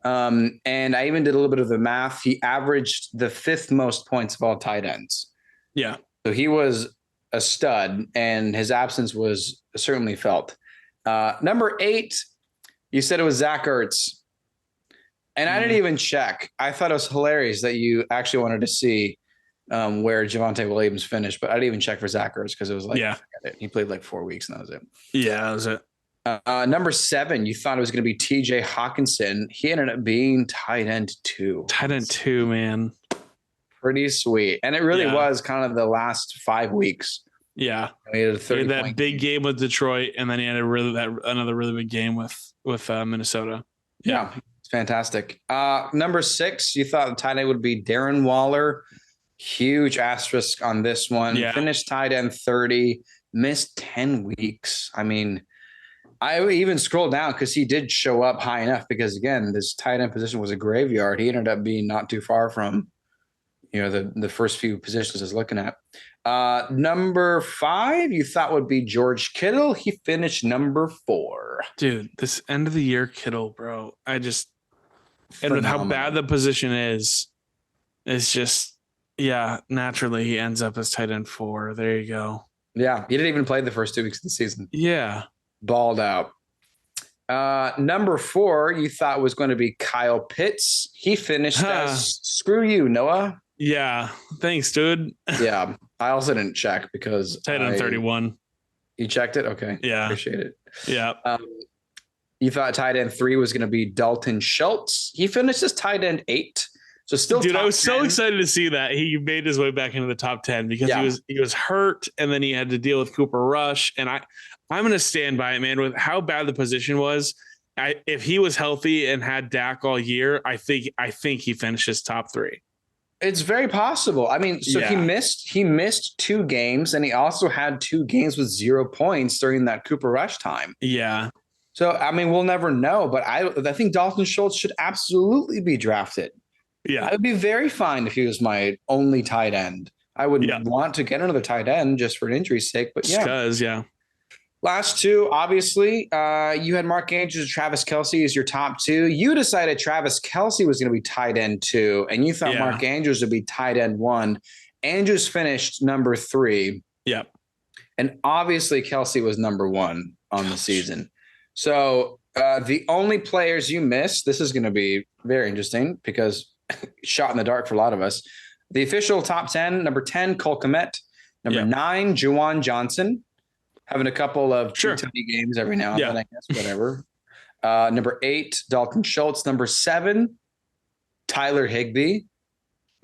And I even did a little bit of the math. He averaged the 5th most points of all tight ends. Yeah. So he was a stud, and his absence was certainly felt. Number 8, you said it was Zach Ertz. And I didn't even check. I thought it was hilarious that you actually wanted to see where Javonte Williams finished, but I didn't even check for Zach Ertz because it was like, he played like 4 weeks and that was it. Yeah, that was it. Number 7, you thought it was going to be TJ Hawkinson. He ended up being tight end 2. Tight end 2, man. Pretty sweet. And it really was kind of the last 5 weeks. Yeah. He had that big game with Detroit, and then he had another really big game with Minnesota. Yeah. It's fantastic. Number 6, you thought the tight end would be Darren Waller. Huge asterisk on this one. Yeah. Finished tight end 30, missed 10 weeks. I mean, I even scrolled down because he did show up high enough because, again, this tight end position was a graveyard. He ended up being not too far from, the first few positions I was looking at. Number 5, you thought would be George Kittle. He finished number 4. Dude, this end of the year Kittle, bro. And with how bad the position is, it's just, yeah, naturally he ends up as tight end 4. There you go. Yeah, he didn't even play the first 2 weeks of the season. Yeah. Balled out. Number 4, you thought was going to be Kyle Pitts. He finished as screw you, Noah. Yeah. Thanks, dude. Yeah. I also didn't check because tight end 31. You checked it? Okay. Yeah. Appreciate it. Yeah. You thought tight end 3 was going to be Dalton Schultz. He finished as tight end 8. So still, dude, I was 10. So excited to see that he made his way back into the top 10 because he was hurt and then he had to deal with Cooper Rush. And I'm going to stand by it, man, with how bad the position was. If he was healthy and had Dak all year, I think he finishes top 3. It's very possible. I mean, so he missed 2 games and he also had 2 games with 0 points during that Cooper Rush time. Yeah. So, I mean, we'll never know, but I think Dalton Schultz should absolutely be drafted. Yeah. I would be very fine if he was my only tight end. I would want to get another tight end just for an injury's sake, but yeah. Because, yeah. Last 2, obviously, you had Mark Andrews and Travis Kelce as your top 2. You decided Travis Kelce was going to be tight end 2, and you thought Mark Andrews would be tight end 1. Andrews finished number 3. Yep. And obviously Kelce was number 1 on the season. So the only players you missed, this is going to be very interesting because shot in the dark for a lot of us. The official top 10, number 10, Cole Kmet. Number 9, Juwan Johnson. Having a couple of twenty games every now and then, I guess, whatever. Number 8, Dalton Schultz. Number 7, Tyler Higbee.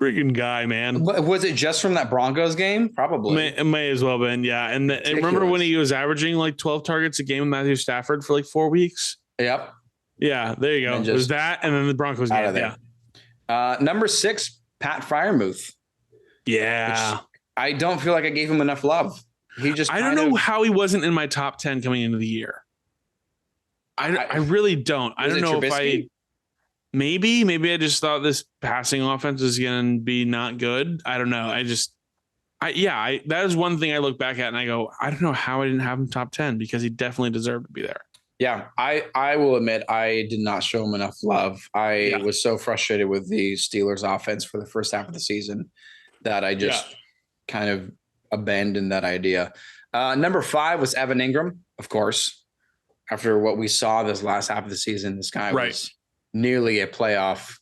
Freaking guy, man. Was it just from that Broncos game? Probably. It may as well have been, yeah. And remember when he was averaging like 12 targets a game with Matthew Stafford for like 4 weeks? Yep. Yeah, there you go. It was that and then the Broncos game. Yeah. Number 6, Pat Freiermuth. Yeah. I don't feel like I gave him enough love. I don't know how he wasn't in my top 10 coming into the year. I really don't. I don't know if maybe I just thought this passing offense was going to be not good. I don't know. That is one thing I look back at and I go, I don't know how I didn't have him top 10 because he definitely deserved to be there. Yeah, I will admit I did not show him enough love. I was so frustrated with the Steelers offense for the first half of the season that I just kind of abandoned that idea. Number 5 was Evan Ingram, of course. After what we saw this last half of the season, this guy was nearly a playoff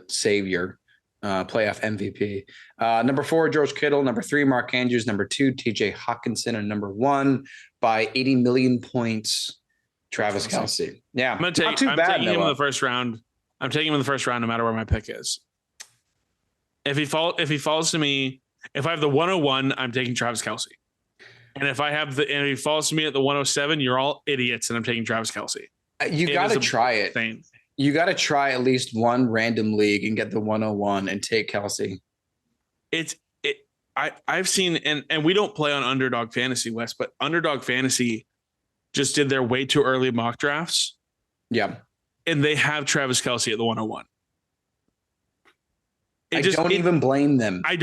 savior, playoff MVP. Number 4, George Kittle. Number 3, Mark Andrews. Number 2, TJ Hawkinson. And number 1, by 80 million points, Travis Kelce. Yeah, I'm taking him in the first round. I'm taking him in the first round, no matter where my pick is. If he falls to me, if I have the 101, I'm taking Travis Kelce. And if he falls to me at the 107, you're all idiots, and I'm taking Travis Kelce. You got to try it. You got to try at least one random league and get the 101 and take Kelce. I've seen, and we don't play on Underdog Fantasy, Wes, but Underdog Fantasy just did their way too early mock drafts. Yeah. And they have Travis Kelce at the 101. I don't even blame them. I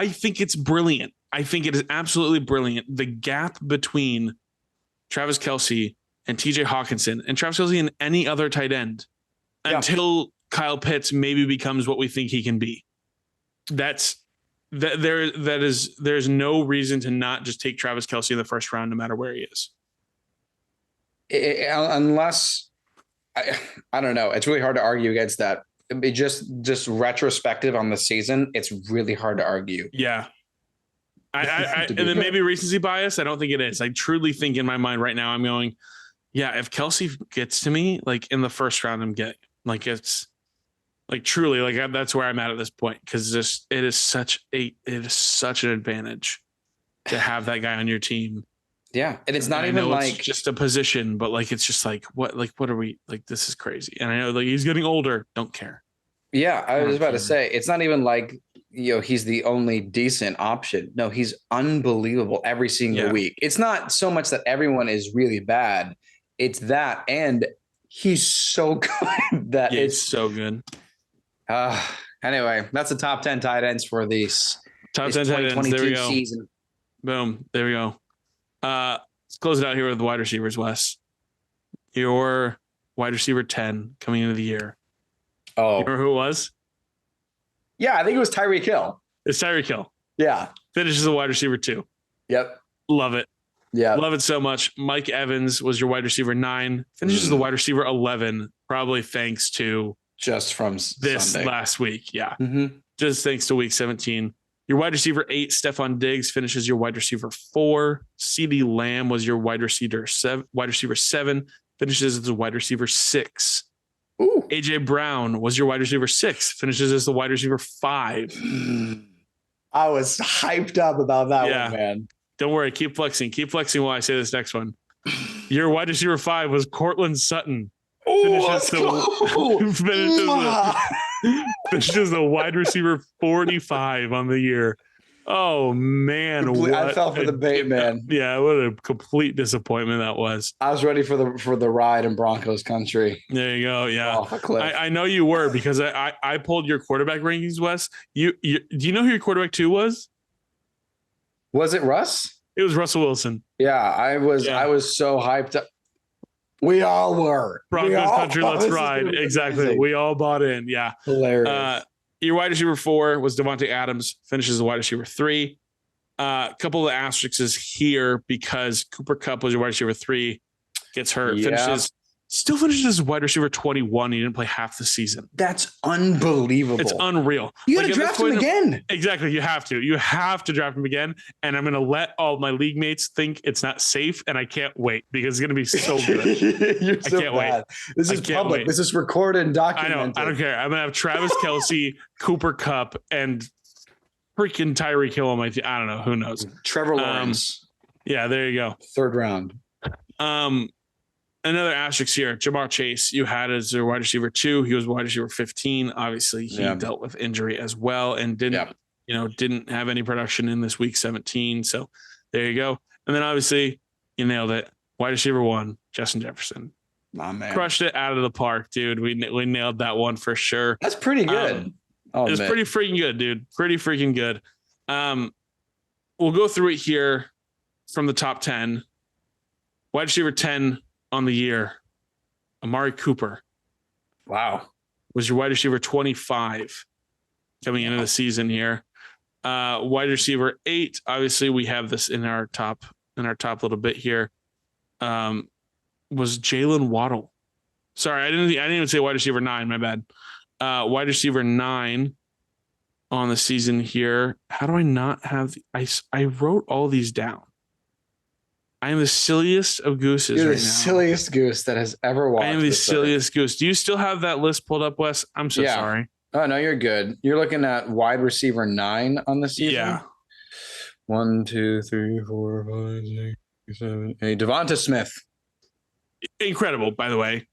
think it's brilliant. I think it is absolutely brilliant. The gap between Travis Kelce and TJ Hawkinson and Travis Kelce and any other tight end until Kyle Pitts maybe becomes what we think he can be. There's no reason to not just take Travis Kelce in the first round, no matter where he is. Unless I don't know. It's really hard to argue against that. It just retrospective on the season, it's really hard to argue. Yeah. And then maybe recency bias. I don't think it is. I truly think in my mind right now, I'm going, yeah, if Kelce gets to me, like in the first round, I'm getting like, it's like truly like that's where I'm at this point. Cause it is such an advantage to have that guy on your team. Yeah. And it's not even like just a position, but like, it's just like, what are we like? This is crazy. And I know like he's getting older. Don't care. Yeah. I was about to say, it's not even like, he's the only decent option. No, he's unbelievable every single week. It's not so much that everyone is really bad. It's that. And he's so good that it's so good. Anyway, that's the top 10 tight ends for this Top 10 tight ends. There we go. season. Boom. There we go. Let's close it out here with the wide receivers, Wes. Your wide receiver 10 coming into the year. Oh, You remember who it was? yeah, I think it was Tyreek Hill. It's Tyreek Hill. Yeah. Finishes a wide receiver 2. Yep. Love it. Yeah. Love it so much. Mike Evans was your wide receiver 9. Finishes the wide receiver 11, probably thanks to Just from this Sunday. last week. Yeah. Mm-hmm. Just thanks to week 17. Your wide receiver 8, Stephon Diggs, finishes your wide receiver 4. CeeDee Lamb was your wide receiver 7, finishes as a wide receiver 6. Ooh. AJ Brown was your wide receiver 6, finishes as the wide receiver 5. I was hyped up about that Yeah. one, man. Don't worry, keep flexing. Keep flexing while I say this next one. Your wide receiver 5 was Cortland Sutton. Finishes the wide receiver 45 on the year. Oh man, I fell for the bait, man. Yeah, what a complete disappointment that was. I was ready for the ride in Broncos country. There you go. Yeah, Off a cliff. I know you were, because I pulled your quarterback rankings, Wes. Do you know who your quarterback 2 was? Was it Russ? It was Russell Wilson. Yeah, I was so hyped up. We all were. Broncos country, let's ride. Exactly. Amazing. We all bought in. Yeah. Hilarious. Your wide receiver 4 was Devontae Adams, finishes the wide receiver 3. A couple of asterisks here because Cooper Kupp was your wide receiver 3, gets hurt, Yeah. still finishes as wide receiver 21. He didn't play half the season. That's unbelievable. It's unreal. You got to Like, at draft this him point, again. Exactly. You have to. You have to draft him again. And I'm going to let all my league mates think it's not safe. And I can't wait because it's going to be so good. You're so can't wait. bad. This I is can't public. wait. This is recorded and I documented. know. I don't care. I'm going to have Travis Kelce, Cooper Kupp, and freaking Tyreek Hill on my team. I don't know. Who knows? Trevor Lawrence, Yeah, there you go. 3rd round. Another asterisk here. Jamar Chase, you had as your wide receiver 2. He was wide receiver 15. Obviously, he dealt with injury as well and didn't have any production in this week 17. So there you go. And then obviously you nailed it. Wide receiver 1, Justin Jefferson. My man. Crushed it out of the park, dude. We nailed that one for sure. That's pretty good. It's pretty freaking good, dude. Pretty freaking good. We'll go through it here from the top 10. Wide receiver 10 on the year, Amari Cooper. Wow. Was your wide receiver 25 coming into the season here. Wide receiver 8, obviously we have this in our top little bit here. Was Jalen Waddle. Sorry, I didn't even say wide receiver 9, my bad. Wide receiver 9 on the season here. How do I not have I wrote all these down. I am the silliest of gooses You're right the now. silliest goose that has ever walked. I am the silliest goose. Do you still have that list pulled up, Wes? I'm so sorry. Oh, no, you're good. You're looking at wide receiver 9 on the season? Yeah. 1, 2, 3, 4, 5, 6, 7, 8. Devonta Smith. Incredible, by the way.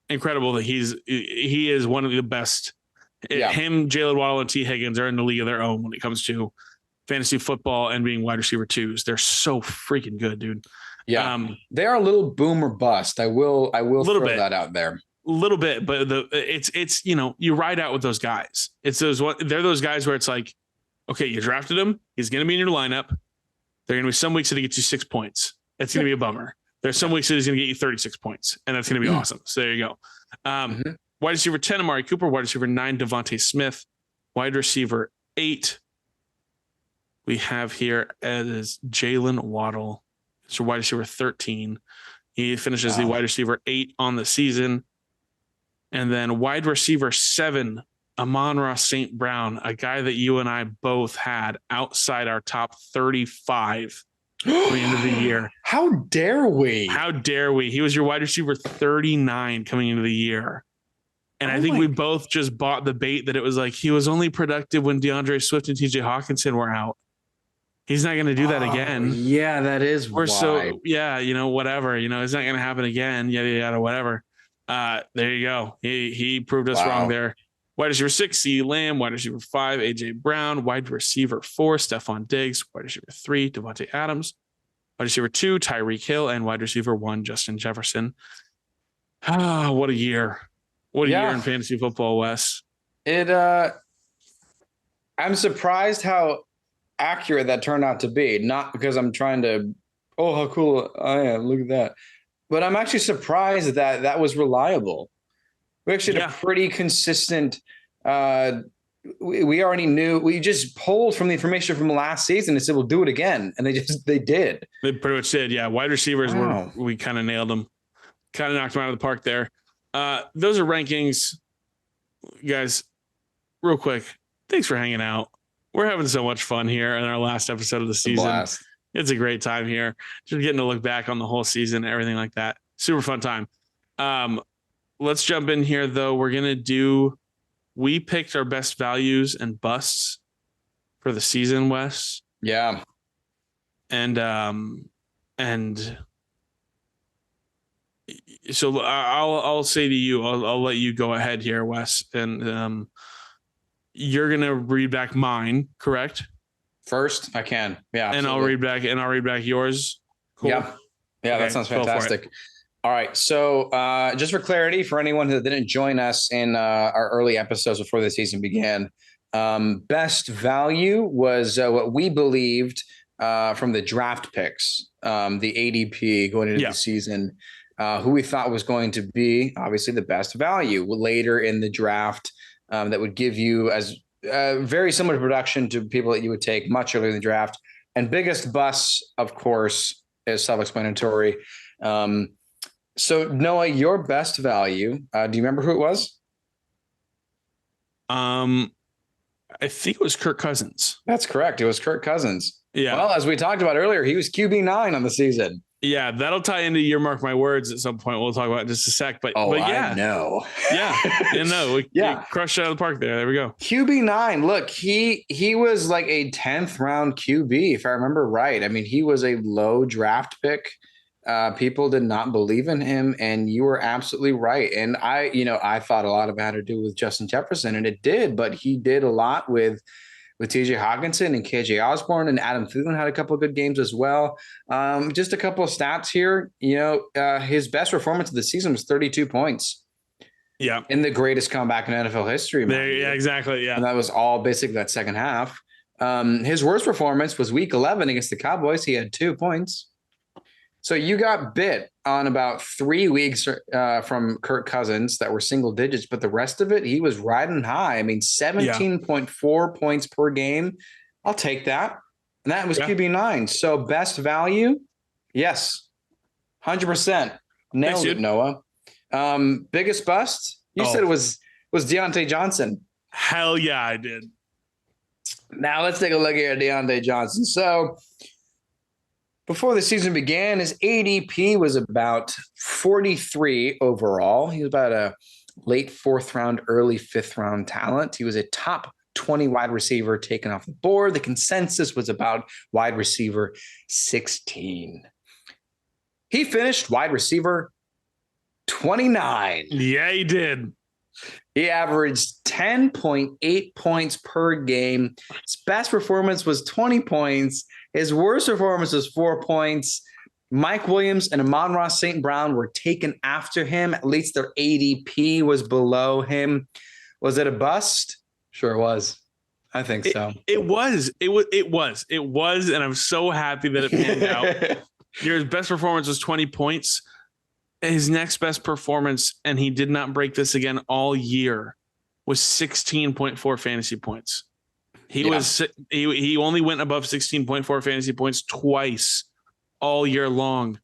Incredible that he is one of the best. Yeah. Him, Jalen Waddle, and T. Higgins are in the league of their own when it comes to fantasy football and being wide receiver 2s. They're so freaking good, dude. Yeah. They are a little boom or bust. I will throw that out there. A little bit, but it's you ride out with those guys. They're those guys where it's like, okay, you drafted him, he's going to be in your lineup. There are going to be some weeks that he gets you 6 points. It's going to be a bummer. There's some weeks that he's going to get you 36 points, and that's going to be awesome. So there you go. Wide receiver 10, Amari Cooper. Wide receiver 9, Devontae Smith. Wide receiver 8, we have here as Jalen Waddle. It's your wide receiver 13. He finishes the wide receiver 8 on the season. And then wide receiver 7, Amon-Ra St. Brown, a guy that you and I both had outside our top 35 at the end of the year. How dare we? How dare we? He was your wide receiver 39 coming into the year. And I think we both just bought the bait that it was like he was only productive when DeAndre Swift and TJ Hawkinson were out. He's not going to do that again. Yeah, that is why. Whatever. It's not going to happen again. Yada, yada, whatever. There you go. He proved us wrong there. Wide receiver 6, CeeDee Lamb. Wide receiver 5, AJ Brown. Wide receiver 4, Stephon Diggs. Wide receiver 3, Devontae Adams. Wide receiver 2, Tyreek Hill. And wide receiver 1, Justin Jefferson. What a year. What a year in fantasy football, Wes. It I'm surprised how accurate that turned out to be. Not because I'm trying to, oh, how cool I am. Look at that. But I'm actually surprised that that was reliable. We actually had a pretty consistent. We already knew. We just pulled from the information from last season and said we'll do it again, and they did. They pretty much did. Yeah, wide receivers we kind of nailed them, kind of knocked them out of the park there. Those are rankings, guys. Real quick, thanks for hanging out. We're having so much fun here in our last episode of the season. It's a great time here. Just getting to look back on the whole season, everything like that. Super fun time. Let's jump in here, though. We picked our best values and busts for the season, Wes. Yeah. And so I'll say to you, I'll let you go ahead here, Wes. And you're going to read back mine, correct? First, I can. Yeah. And absolutely. I'll read back yours. Cool. Yeah. Yeah, okay, that sounds fantastic. All right. So just for clarity, for anyone who didn't join us in our early episodes before the season began, best value was what we believed from the draft picks, the ADP going into the season, who we thought was going to be obviously the best value later in the draft that would give you as very similar production to people that you would take much earlier in the draft. And biggest busts, of course, is self-explanatory. So Noah, your best value, do you remember who it was? I think it was Kirk Cousins. That's correct. It was Kirk Cousins. Yeah. Well, as we talked about earlier, he was QB9 on the season. Yeah, that'll tie into your mark my words at some point. We'll talk about it in just a sec. But yeah, I know. Yeah, we crushed it out of the park there. There we go. QB9. Look, he was like a 10th round QB, if I remember right. I mean, he was a low draft pick. People did not believe in him, and you were absolutely right. And I thought a lot of it had to do with Justin Jefferson, and it did, but he did a lot with TJ Hawkinson and KJ Osborne, and Adam Thielen had a couple of good games as well. Just a couple of stats here. His best performance of the season was 32 points. Yeah. In the greatest comeback in NFL history. Yeah, exactly. Yeah. And that was all basically that second half. His worst performance was week 11 against the Cowboys. He had 2 points. So you got bit on about 3 weeks from Kirk Cousins that were single digits, but the rest of it, he was riding high. I mean, 17.4 points per game. I'll take that. And that was QB9. So best value, yes, 100%. Nailed it, Noah. Biggest bust, you said it was Deontay Johnson. Hell yeah, I did. Now let's take a look here at Deontay Johnson. So before the season began, his ADP was about 43 overall. He was about a late 4th round, early 5th round talent. He was a top 20 wide receiver taken off the board. The consensus was about wide receiver 16. He finished wide receiver 29. Yeah, he did. He averaged 10.8 points per game. His best performance was 20 points. His worst performance was 4 points. Mike Williams and Amon-Ra St. Brown were taken after him. At least their ADP was below him. Was it a bust? Sure it was. I think so. It was. And I'm so happy that it panned out. Your best performance was 20 points. His next best performance, and he did not break this again all year, was 16.4 fantasy points. He only went above 16.4 fantasy points twice all year long.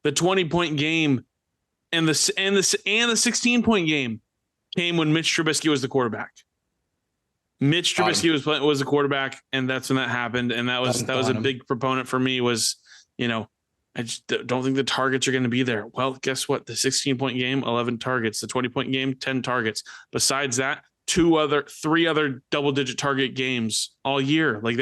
The 20-point game and the 16-point game came when Mitch Trubisky was the quarterback. Mitch Trubisky was the quarterback, and that's when that happened. And that was a big proponent for me. Was I just don't think the targets are going to be there. Well, guess what? The 16-point game, 11 targets. The 20-point game, 10 targets. Besides that, 3 other double-digit target games all year. Like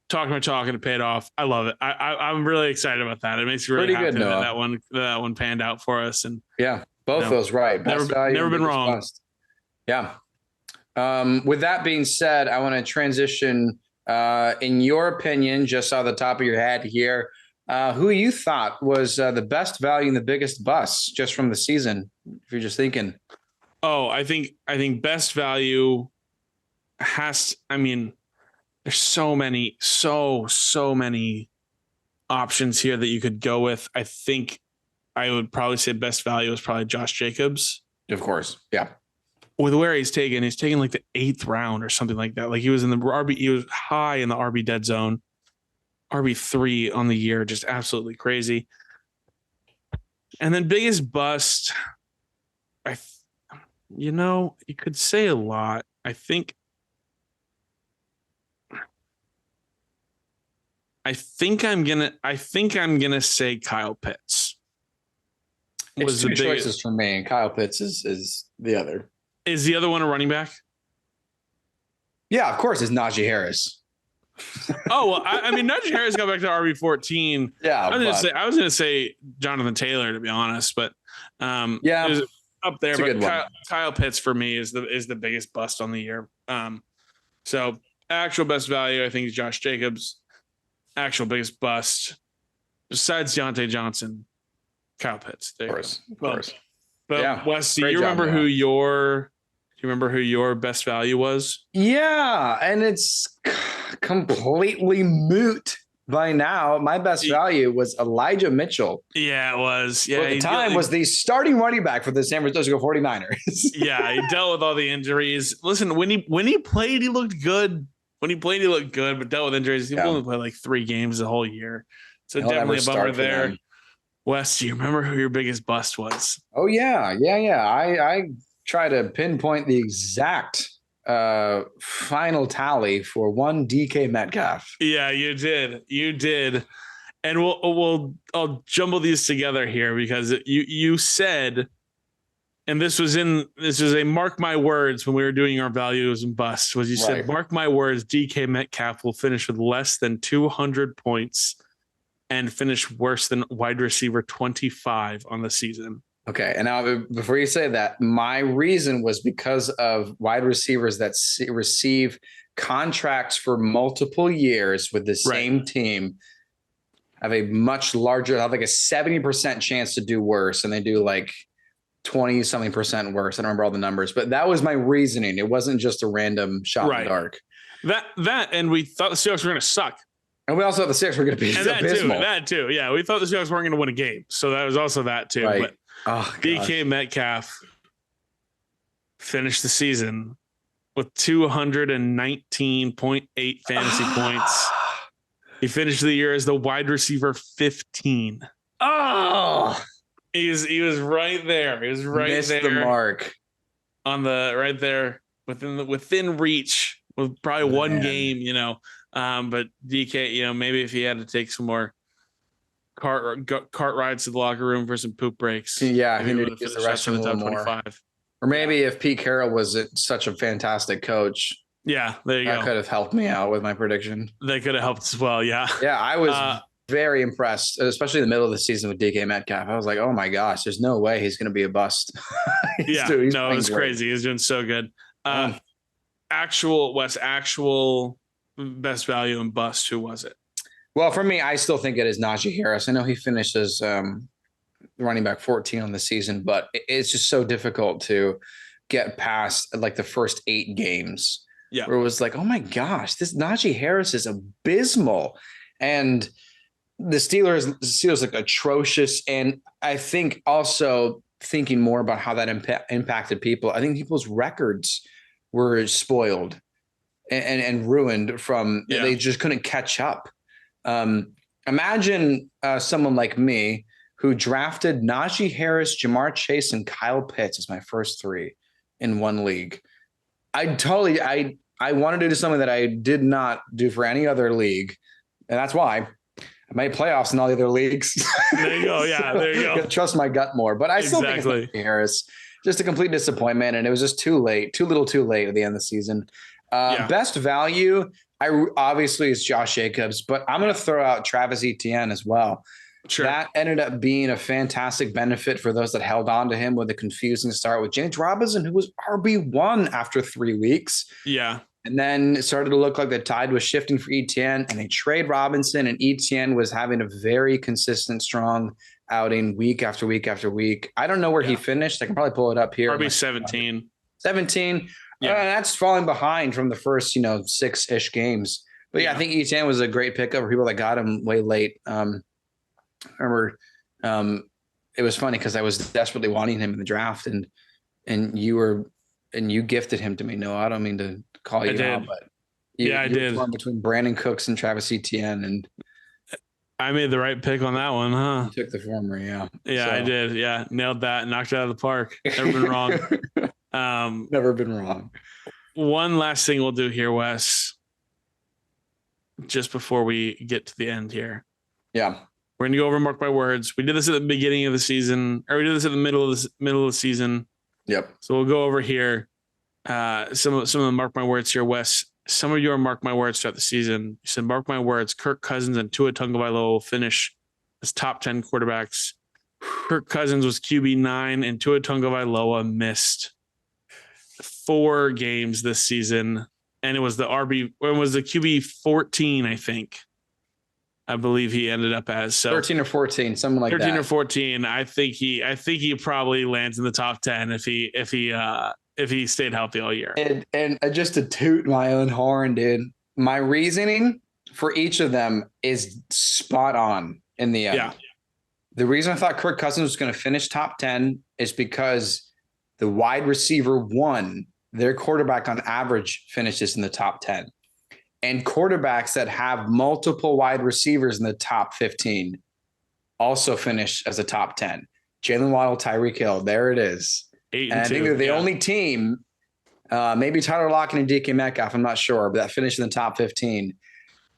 talking my talk and it paid off. I love it. I'm really excited about that. It makes me really happy that that one panned out for us. And both those right. Never been wrong. Bust. Yeah. With that being said, I want to transition. In your opinion, just off the top of your head here, who you thought was the best value and the biggest bust just from the season? If you're just thinking. Oh, I think best value. I mean, there's so many options here that you could go with. I think I would probably say best value is probably Josh Jacobs. Of course. Yeah. With where he's taken like the 8th round or something like that. Like he was in the RB, he was high in the RB dead zone, RB3 on the year, just absolutely crazy. And then biggest bust, you could say a lot. I think I'm gonna say Kyle Pitts was the choices for me. Kyle Pitts is the other. Is the other one a running back? Yeah, of course. It's Najee Harris. Oh, well, I mean, Najee Harris got back to RB14. Yeah, I was gonna say Jonathan Taylor, to be honest, but yeah, it was up there. But Kyle Pitts for me is the biggest bust on the year. So actual best value, I think, is Josh Jacobs. Actual biggest bust, besides Deontay Johnson, Kyle Pitts. Of course. But yeah, Wes, do you remember who your best value was? Yeah, and it's completely moot by now. My best value was Elijah Mitchell. Yeah, it was. Yeah, at the time was the starting running back for the San Francisco 49ers. Yeah, he dealt with all the injuries. Listen, when he played, he looked good. When he played, he looked good, but dealt with injuries. He only played like 3 games the whole year. So definitely a bummer there. Wes, do you remember who your biggest bust was? Oh, yeah. I try to pinpoint the exact final tally for one DK Metcalf. Yeah, you did. And I'll jumble these together here because you said, and this was a mark my words when we were doing our values and busts, was you said, mark my words, DK Metcalf will finish with less than 200 points and finish worse than wide receiver 25 on the season. Okay. And now before you say that, my reason was because of wide receivers that receive contracts for multiple years with the same team have a much larger, have like a 70% chance to do worse. And they do like 20 something percent worse. I don't remember all the numbers, but that was my reasoning. It wasn't just a random shot in the dark. That, and we thought the Seahawks were going to suck. And we also thought the Seahawks were going to be abysmal. That too. Yeah. We thought the Seahawks weren't going to win a game. So that was also that too. Right. But DK Metcalf finished the season with 219.8 fantasy points. He finished the year as the wide receiver 15. Oh, he was right there. He was missed the mark on the right there within reach with probably one game, but DK, maybe if he had to take some more cart rides to the locker room for some poop breaks. Yeah, he needed to use the restroom a little more. 25. Or maybe if Pete Carroll was such a fantastic coach. Yeah, there you go. That could have helped me out with my prediction. They could have helped as well. Yeah. Yeah, I was very impressed, especially in the middle of the season with DK Metcalf. I was like, oh my gosh, there's no way he's going to be a bust. It was crazy. He's doing so good. Actual best value and bust. Who was it? Well, for me, I still think it is Najee Harris. I know he finishes running back 14 on the season, but it's just so difficult to get past like the first 8 games. Yeah. Where it was like, oh my gosh, this Najee Harris is abysmal. And the Steelers look atrocious. And I think also thinking more about how that impacted people, I think people's records were spoiled and ruined from they just couldn't catch up. Imagine someone like me who drafted Najee Harris, Jamar Chase, and Kyle Pitts as my first 3 in one league. I wanted to do something that I did not do for any other league. And that's why I made playoffs in all the other leagues. There you go. Yeah, there you go. Trust my gut more. But I still think it's Najee Harris. Just a complete disappointment. And it was just too late at the end of the season. Best value, obviously it's Josh Jacobs, but I'm going to throw out Travis Etienne as well. Sure. That ended up being a fantastic benefit for those that held on to him with a confusing start with James Robinson, who was RB1 after 3 weeks. Yeah. And then it started to look like the tide was shifting for Etienne, and they trade Robinson, and Etienne was having a very consistent, strong outing week after week after week. I don't know where he finished. I can probably pull it up here. RB 17. Yeah. That's falling behind from the first, 6-ish games. But yeah, I think Etienne was a great pickup for people that got him way late. I remember it was funny because I was desperately wanting him in the draft, and you gifted him to me. No, I don't mean to call you out, but I did. Torn between Brandon Cooks and Travis Etienne, and I made the right pick on that one, huh? You took the former, yeah. Yeah, so. I did. Yeah, nailed that. Knocked it out of the park. Never been wrong. Never been wrong. One last thing we'll do here, Wes, just before we get to the end here. Yeah. We're going to go over Mark My Words. We did this at the beginning of the season, or we did this at the middle of the season. Yep. So we'll go over here. Some of the Mark My Words here, Wes. Some of your Mark My Words throughout the season. You said, Mark My Words, Kirk Cousins and Tua Tagovailoa will finish as top 10 quarterbacks. Kirk Cousins was QB9 and Tua Tagovailoa missed 4 games this season. And it was the QB 14, I think. I believe he ended up as 13 or 14, something like 13 or 14. I think he probably lands in the top 10 if he stayed healthy all year. And just to toot my own horn, dude, my reasoning for each of them is spot on in the end. Yeah. The reason I thought Kirk Cousins was going to finish top 10 is because the wide receiver 1, their quarterback on average finishes in the top 10. And quarterbacks that have multiple wide receivers in the top 15 also finish as a top 10. Jalen Waddle, Tyreek Hill, there it is. 8 and I think they're the only team, maybe Tyler Lockett and DK Metcalf, I'm not sure, but that finished in the top 15.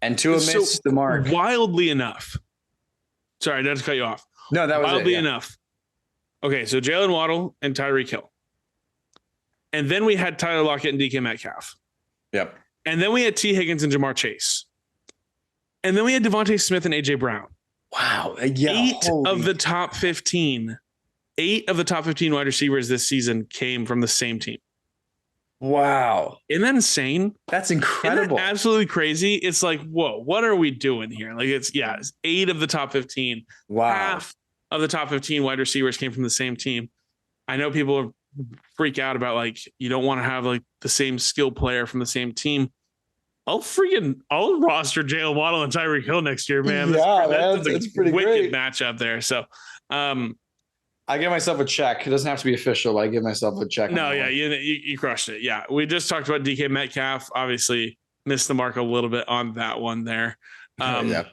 And Tua missed the mark. Wildly enough. Sorry, I had to cut you off. No, that was wildly enough. Okay, so Jalen Waddle and Tyreek Hill. And then we had Tyler Lockett and DK Metcalf. Yep. And then we had T. Higgins and Jamar Chase. And then we had Devontae Smith and A.J. Brown. Wow. Yeah, 8 of the top 15 wide receivers this season came from the same team. Wow. Isn't that insane? That's incredible. Isn't that absolutely crazy? It's like, whoa, what are we doing here? Like it's 8 of the top 15. Wow. Half of the top 15 wide receivers came from the same team. I know people freak out about like you don't want to have like the same skill player from the same team. I'll roster Jalen Waddle and Tyreek Hill next year, man. That's pretty wicked great matchup there. So I give myself a check. It doesn't have to be official. I give myself a check. No, yeah, you crushed it. Yeah, we just talked about DK Metcalf. Obviously, missed the mark a little bit on that one there. Yeah.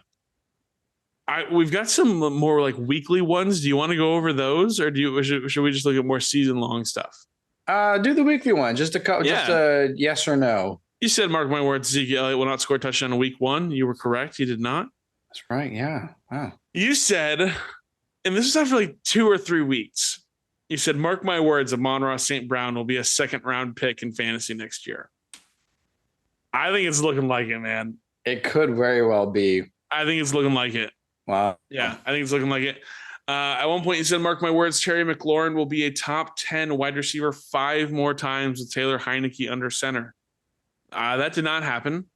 We've got some more like weekly ones. Do you want to go over those, or should we just look at more season long stuff? Do the weekly one. Just a yes or no. You said, Mark My Words, Ezekiel Elliott will not score a touchdown in week 1. You were correct. He did not. That's right. Yeah. Wow. You said, and this was after like 2 or 3 weeks. You said, Mark My Words, Amon-Ra St. Brown will be a 2nd round pick in fantasy next year. I think it's looking like it, man. It could very well be. I think it's looking like it. Wow. Yeah, I think it's looking like it. At one point, you said, Mark My Words, Terry McLaurin will be a top 10 wide receiver 5 more times with Taylor Heineke under center. That did not happen.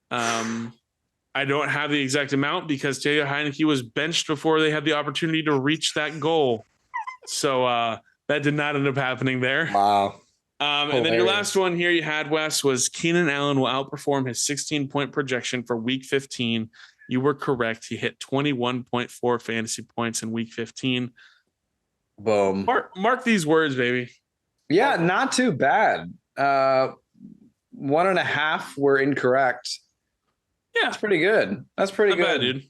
I don't have the exact amount because Taylor Heineke was benched before they had the opportunity to reach that goal. So that did not end up happening there. Wow. And then your last one here you had, Wes, was Keenan Allen will outperform his 16-point projection for week 15. You were correct. He hit 21.4 fantasy points in week 15. Boom. Mark these words, baby. Yeah, not too bad. 1.5 were incorrect. Yeah. That's pretty good. That's pretty Not good. Bad, dude.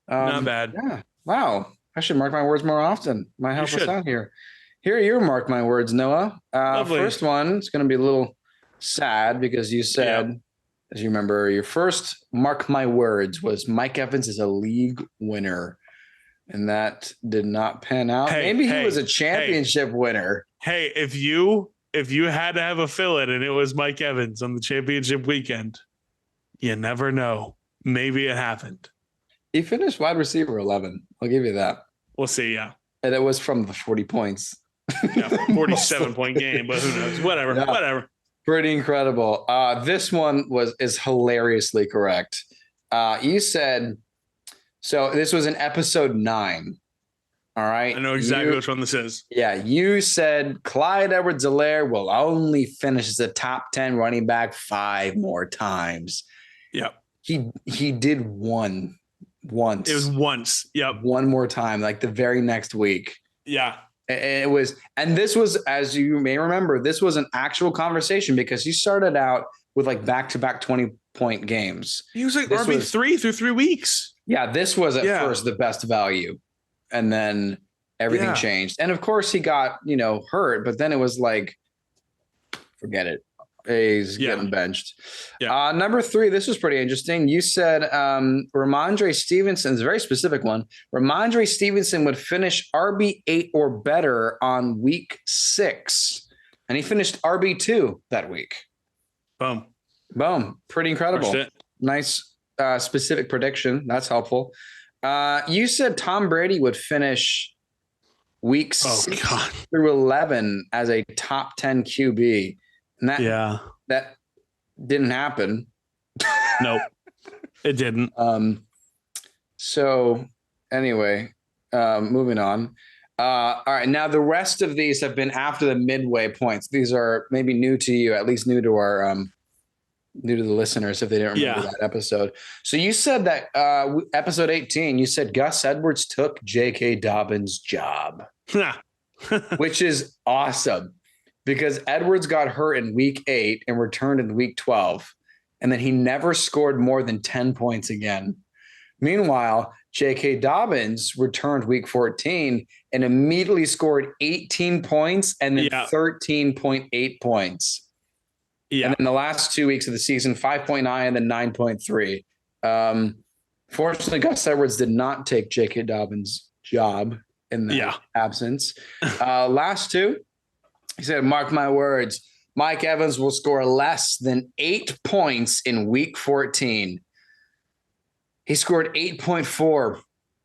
Not bad. Yeah. Wow. I should mark my words more often. Might help us out here. Here are your Mark My Words, Noah. First one is going to be a little sad because you said, as you remember, your first Mark My Words was Mike Evans is a league winner. And that did not pan out. Maybe he was a championship winner. Hey, if you had to have a fill-in and it was Mike Evans on the championship weekend, you never know. Maybe it happened. He finished wide receiver 11. I'll give you that. We'll see, yeah. And it was from the 40 points. Yeah, 47-point game, but who knows? Whatever. Pretty incredible. This one is hilariously correct. You said, so this was in episode 9. All right. I know exactly which one this is. Yeah, you said Clyde Edwards-Helaire will only finish as a top 10 running back 5 more times. Yep. He did once. It was once. Yep. One more time, like the very next week. Yeah. It was, and this was, as you may remember, this was an actual conversation because he started out with like back-to-back 20-point games. He was like RB3 through 3 weeks. Yeah, this was at first the best value. And then everything changed. And of course he got, hurt, but then it was like, forget it. He's getting benched. Yeah. Number 3, this was pretty interesting. You said Ramondre Stevenson is a very specific one. Ramondre Stevenson would finish RB8 or better on week 6. And he finished RB2 that week. Boom. Pretty incredible. Nice specific prediction. That's helpful. You said Tom Brady would finish week 6 through 11 as a top 10 QB. And that didn't happen. Nope, it didn't. So anyway, moving on. All right. Now the rest of these have been after the midway points. These are maybe new to you, at least new to our, new to the listeners if they didn't remember that episode. So you said that episode 18, you said Gus Edwards took J.K. Dobbins' job, which is awesome because Edwards got hurt in week 8 and returned in week 12. And then he never scored more than 10 points again. Meanwhile, J.K. Dobbins returned week 14 and immediately scored 18 points and then 13.8 points. Yeah. And then the last 2 weeks of the season, 5.9 and then 9.3. Fortunately, Gus Edwards did not take J.K. Dobbins' job in the absence. Last 2, he said, mark my words, Mike Evans will score less than 8 points in week 14. He scored 8.4.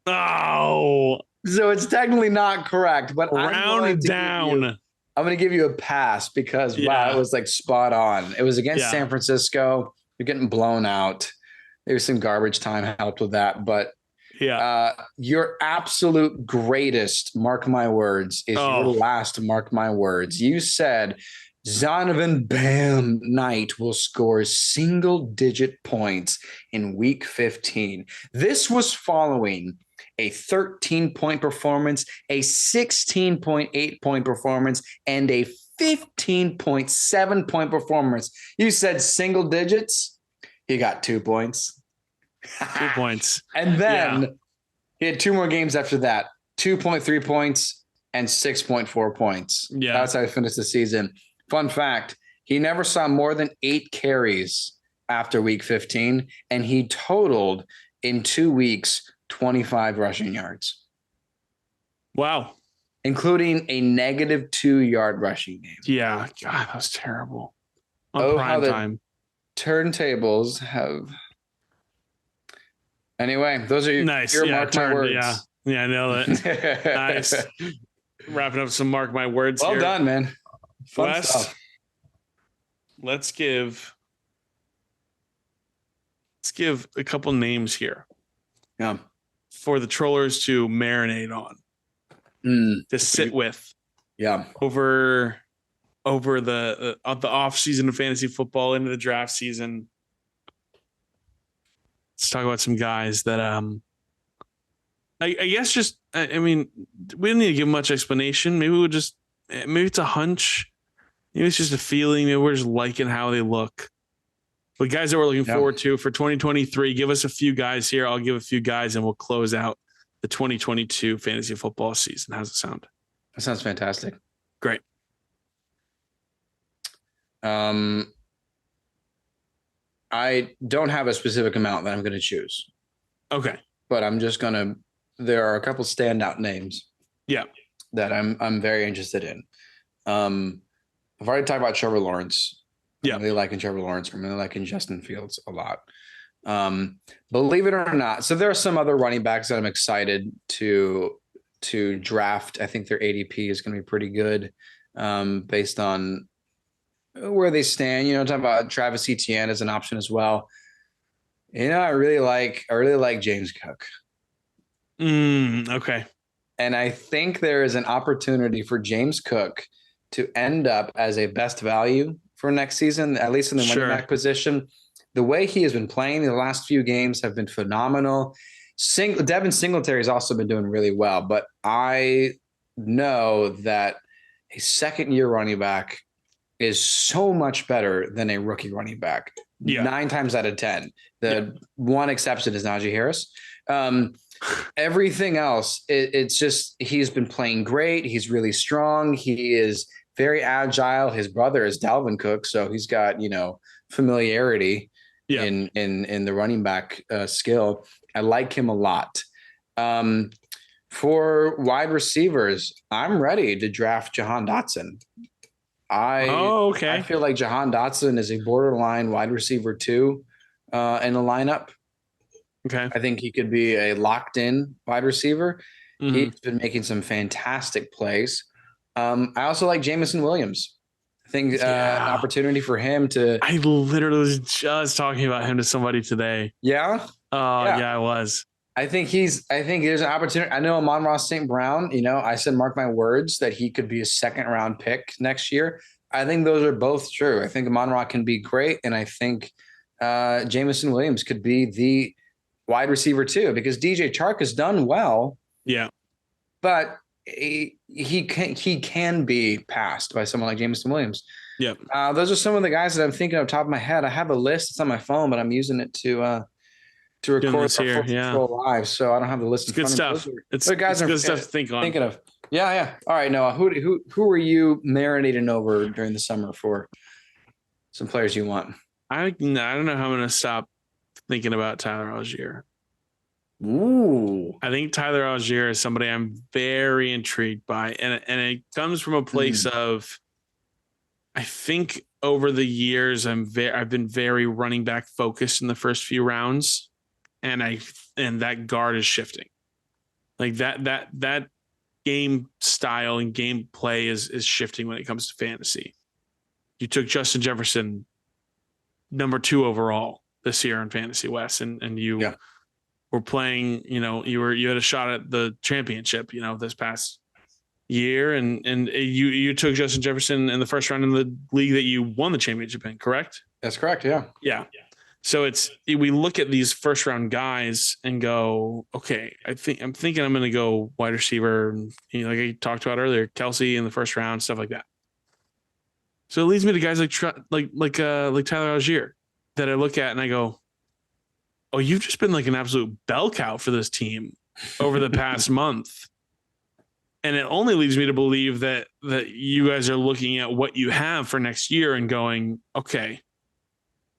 Oh. So it's technically not correct, but round down. I'm going to give you a pass because, wow, it was like spot on. It was against San Francisco. You're getting blown out. Maybe some garbage time helped with that. But your absolute greatest, mark my words, is your last mark my words. You said Zonovan Bam Knight will score single-digit points in week 15. This was following a 13-point performance, a 16.8-point performance, and a 15.7-point performance. You said single digits. He got 2 points. 2 points. And then he had 2 more games after that. 2.3 points and 6.4 points. Yeah. That's how he finished the season. Fun fact, he never saw more than 8 carries after week 15, and he totaled in 2 weeks 25 rushing yards. Wow. Including a negative 2-yard rushing game. Yeah. God, that was terrible. On prime time. Turntables have. Anyway, those are your mark my words. Yeah, I know that. Nice. Wrapping up some mark my words. Well here. Done, man. Fun stuff. Let's give a couple names here. Yeah. For the trollers to marinate on. To sit with. Yeah. Over the off season of fantasy football into the draft season. Let's talk about some guys that I guess just I mean, we didn't need to give much explanation. Maybe it's a hunch. Maybe it's just a feeling. Maybe we're just liking how they look. But guys that we're looking forward to for 2023, give us a few guys here. I'll give a few guys and we'll close out the 2022 fantasy football season. How's it sound? That sounds fantastic. Great. I don't have a specific amount that I'm going to choose. Okay. But there are a couple standout names. Yeah. That I'm very interested in. I've already talked about Trevor Lawrence. Yeah. I'm really liking Trevor Lawrence. I'm really liking Justin Fields a lot. Believe it or not. So there are some other running backs that I'm excited to draft. I think their ADP is going to be pretty good based on where they stand. Talking about Travis Etienne as an option as well. I really like James Cook. Okay. And I think there is an opportunity for James Cook to end up as a best value for next season, at least in the running back position. The way he has been playing the last few games have been phenomenal. Devin Singletary has also been doing really well, but I know that a second-year running back is so much better than a rookie running back. 9 times out of 10. The one exception is Najee Harris. Everything else, it's just he's been playing great. He's really strong. He is very agile. His brother is Dalvin Cook, so he's got familiarity in the running back skill. I like him a lot. For wide receivers, I'm ready to draft Jahan Dotson. I feel like Jahan Dotson is a borderline wide receiver 2 in the lineup. Okay. I think he could be a locked in wide receiver. Mm-hmm. He's been making some fantastic plays. I also like Jameson Williams. I think an opportunity for him to. I literally was just talking about him to somebody today. Yeah. Yeah, I was. I think there's an opportunity. I know Amon-Ra St. Brown, I said, mark my words, that he could be a second round pick next year. I think those are both true. I think Amon-Ra can be great. And I think Jameson Williams could be the wide receiver too, because DJ Chark has done well. Yeah. But he can be passed by someone like Jameson Williams. Yeah. Those are some of the guys that I'm thinking off the top of my head. I have a list. It's on my phone, but I'm using it to record here. Yeah. Live. So I don't have the list. It's good stuff. It's good stuff to think on. Thinking of. Yeah. All right, Noah, who were you marinating over during the summer for some players you want? I don't know how I'm going to stop thinking about Tyler Algier. Ooh. I think Tyler Algier is somebody I'm very intrigued by. And it comes from a place of, I think over the years, I've been very running back focused in the first few rounds. And that guard is shifting. Like that game style and game play is shifting when it comes to fantasy. You took Justin Jefferson number 2 overall this year in Fantasy West, and you were playing, you had a shot at the championship, this past year, and you took Justin Jefferson in the first round in the league that you won the championship in, correct? That's correct. Yeah. Yeah. So we look at these first round guys and go, okay, I'm thinking I'm going to go wide receiver, like I talked about earlier, Kelsey in the first round, stuff like that. So it leads me to guys like Tyler Algier that I look at and I go, oh, you've just been like an absolute bell cow for this team over the past month. And it only leads me to believe that you guys are looking at what you have for next year and going, okay,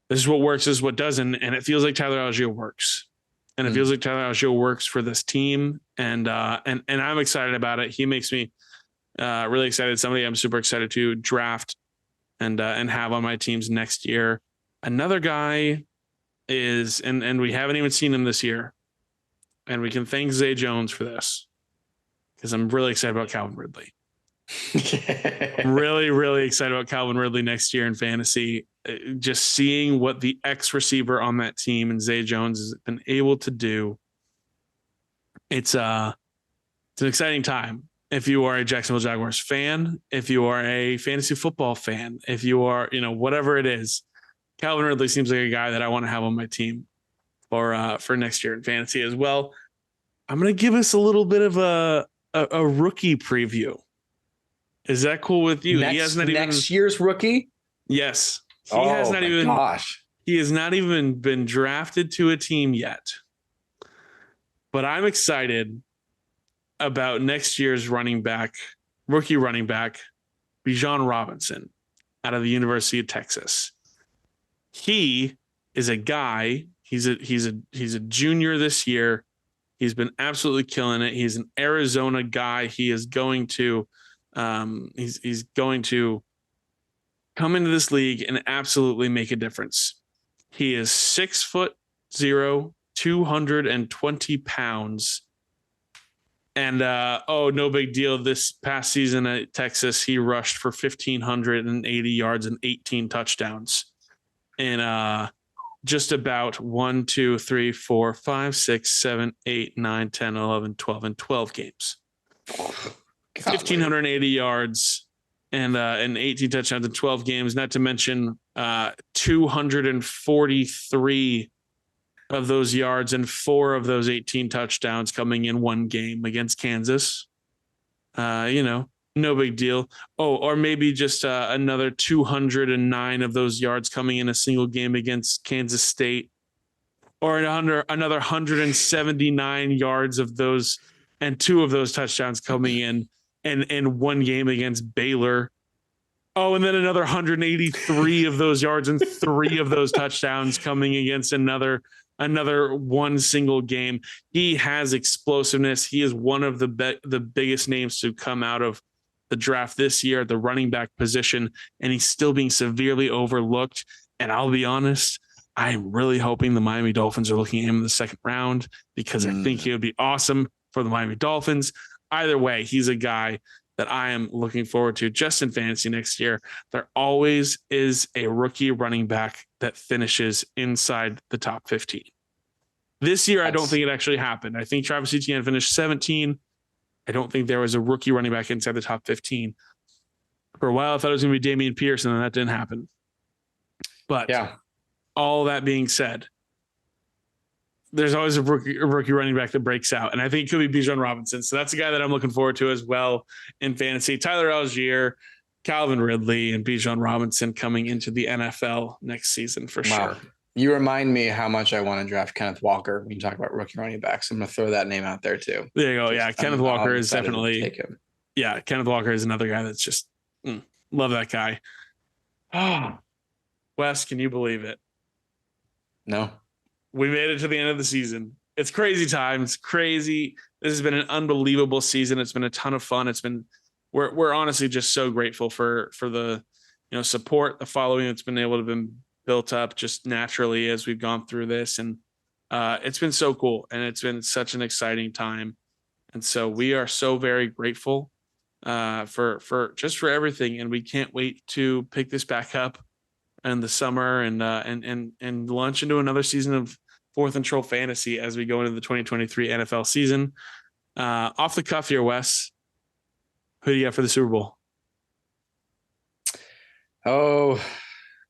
this is what works, this is what doesn't. And it feels like Tyler Algier works. And it feels like Tyler Algier works for this team. And I'm excited about it. He makes me really excited. Somebody I'm super excited to draft and have on my teams next year. Another guy is, and we haven't even seen him this year. And we can thank Zay Jones for this, because I'm really excited about Calvin Ridley. I'm really, really excited about Calvin Ridley next year in fantasy. Just seeing what the X receiver on that team and Zay Jones has been able to do. It's an exciting time. If you are a Jacksonville Jaguars fan, if you are a fantasy football fan, if you are, whatever it is, Calvin Ridley seems like a guy that I want to have on my team for next year in fantasy as well. I'm going to give us a little bit of a rookie preview. Is that cool with you? Next year's rookie? Yes. He has not even been drafted to a team yet. But I'm excited about next year's rookie running back, Bijan Robinson, out of the University of Texas. He is a guy. He's a junior this year. He's been absolutely killing it. He's an Arizona guy. He is going to he's going to come into this league and absolutely make a difference. He is 6'0", 220 pounds. And no big deal. This past season at Texas, he rushed for 1,580 yards and 18 touchdowns in just about 1, 2, 3, 4, 5, 6, 7, 8, 9, 10, 11, 12, and 12 games. 1,580 yards and 18 touchdowns in 12 games, not to mention 243 of those yards and 4 of those 18 touchdowns coming in one game against Kansas. No big deal. Oh, or maybe just another 209 of those yards coming in a single game against Kansas State, or another 179 yards of those and 2 of those touchdowns coming in one game against Baylor. Oh, and then another 183 of those yards and 3 of those touchdowns coming against another one single game. He has explosiveness. He is one of the biggest names to come out of the draft this year at the running back position, and he's still being severely overlooked. And I'll be honest, I'm really hoping the Miami Dolphins are looking at him in the second round, because I think he would be awesome for the Miami Dolphins. Either way, he's a guy that I am looking forward to just in fantasy next year. There always is a rookie running back that finishes inside the top 15. This year, I don't think it actually happened. I think Travis Etienne finished 17. I don't think there was a rookie running back inside the top 15. For a while, I thought it was going to be Dameon Pearson, and that didn't happen. But yeah, all that being said, there's always a rookie running back that breaks out. And I think it could be Bijan Robinson. So that's a guy that I'm looking forward to as well in fantasy. Tyler Algier, Calvin Ridley, and Bijan Robinson coming into the NFL next season for sure. You remind me how much I want to draft Kenneth Walker when you talk about rookie running backs. I'm going to throw that name out there too. There you go. Yeah, Kenneth Walker is definitely take him. Yeah, Kenneth Walker is another guy that's just love that guy. Oh, Wes, can you believe it? No. We made it to the end of the season. It's crazy time. It's crazy. This has been an unbelievable season. It's been a ton of fun. We're honestly just so grateful for the support, the following that's been able to been built up just naturally as we've gone through this. And it's been so cool, and it's been such an exciting time. And so we are so very grateful for everything. And we can't wait to pick this back up in the summer and launch into another season of Fourth and Troll Fantasy as we go into the 2023 NFL season. Off the cuff here, Wes, who do you got for the Super Bowl?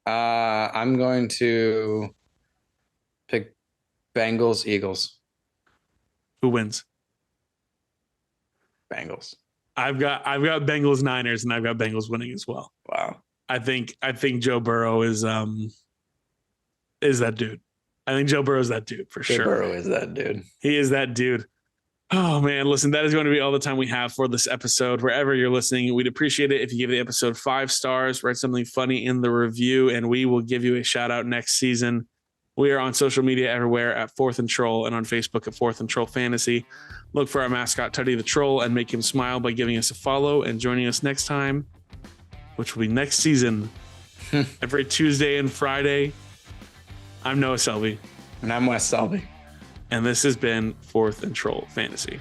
I'm going to pick Bengals, Eagles. Who wins? Bengals. I've got Bengals, Niners, and I've got Bengals winning as well. Wow. I think Joe Burrow is that dude. I think Joe Burrow is that dude for sure. Joe Burrow is that dude. He is that dude. Oh man, listen, that is going to be all the time we have for this episode. Wherever you're listening, we'd appreciate it if you give the episode 5 stars, write something funny in the review, and we will give you a shout out next season. We are on social media everywhere at Fourth and Troll, and on Facebook at Fourth and Troll Fantasy. Look for our mascot, Tuddy the Troll, and make him smile by giving us a follow and joining us next time, which will be next season, every Tuesday and Friday. I'm Noah Selby. And I'm Wes Selby. And this has been Fourth and Troll Fantasy.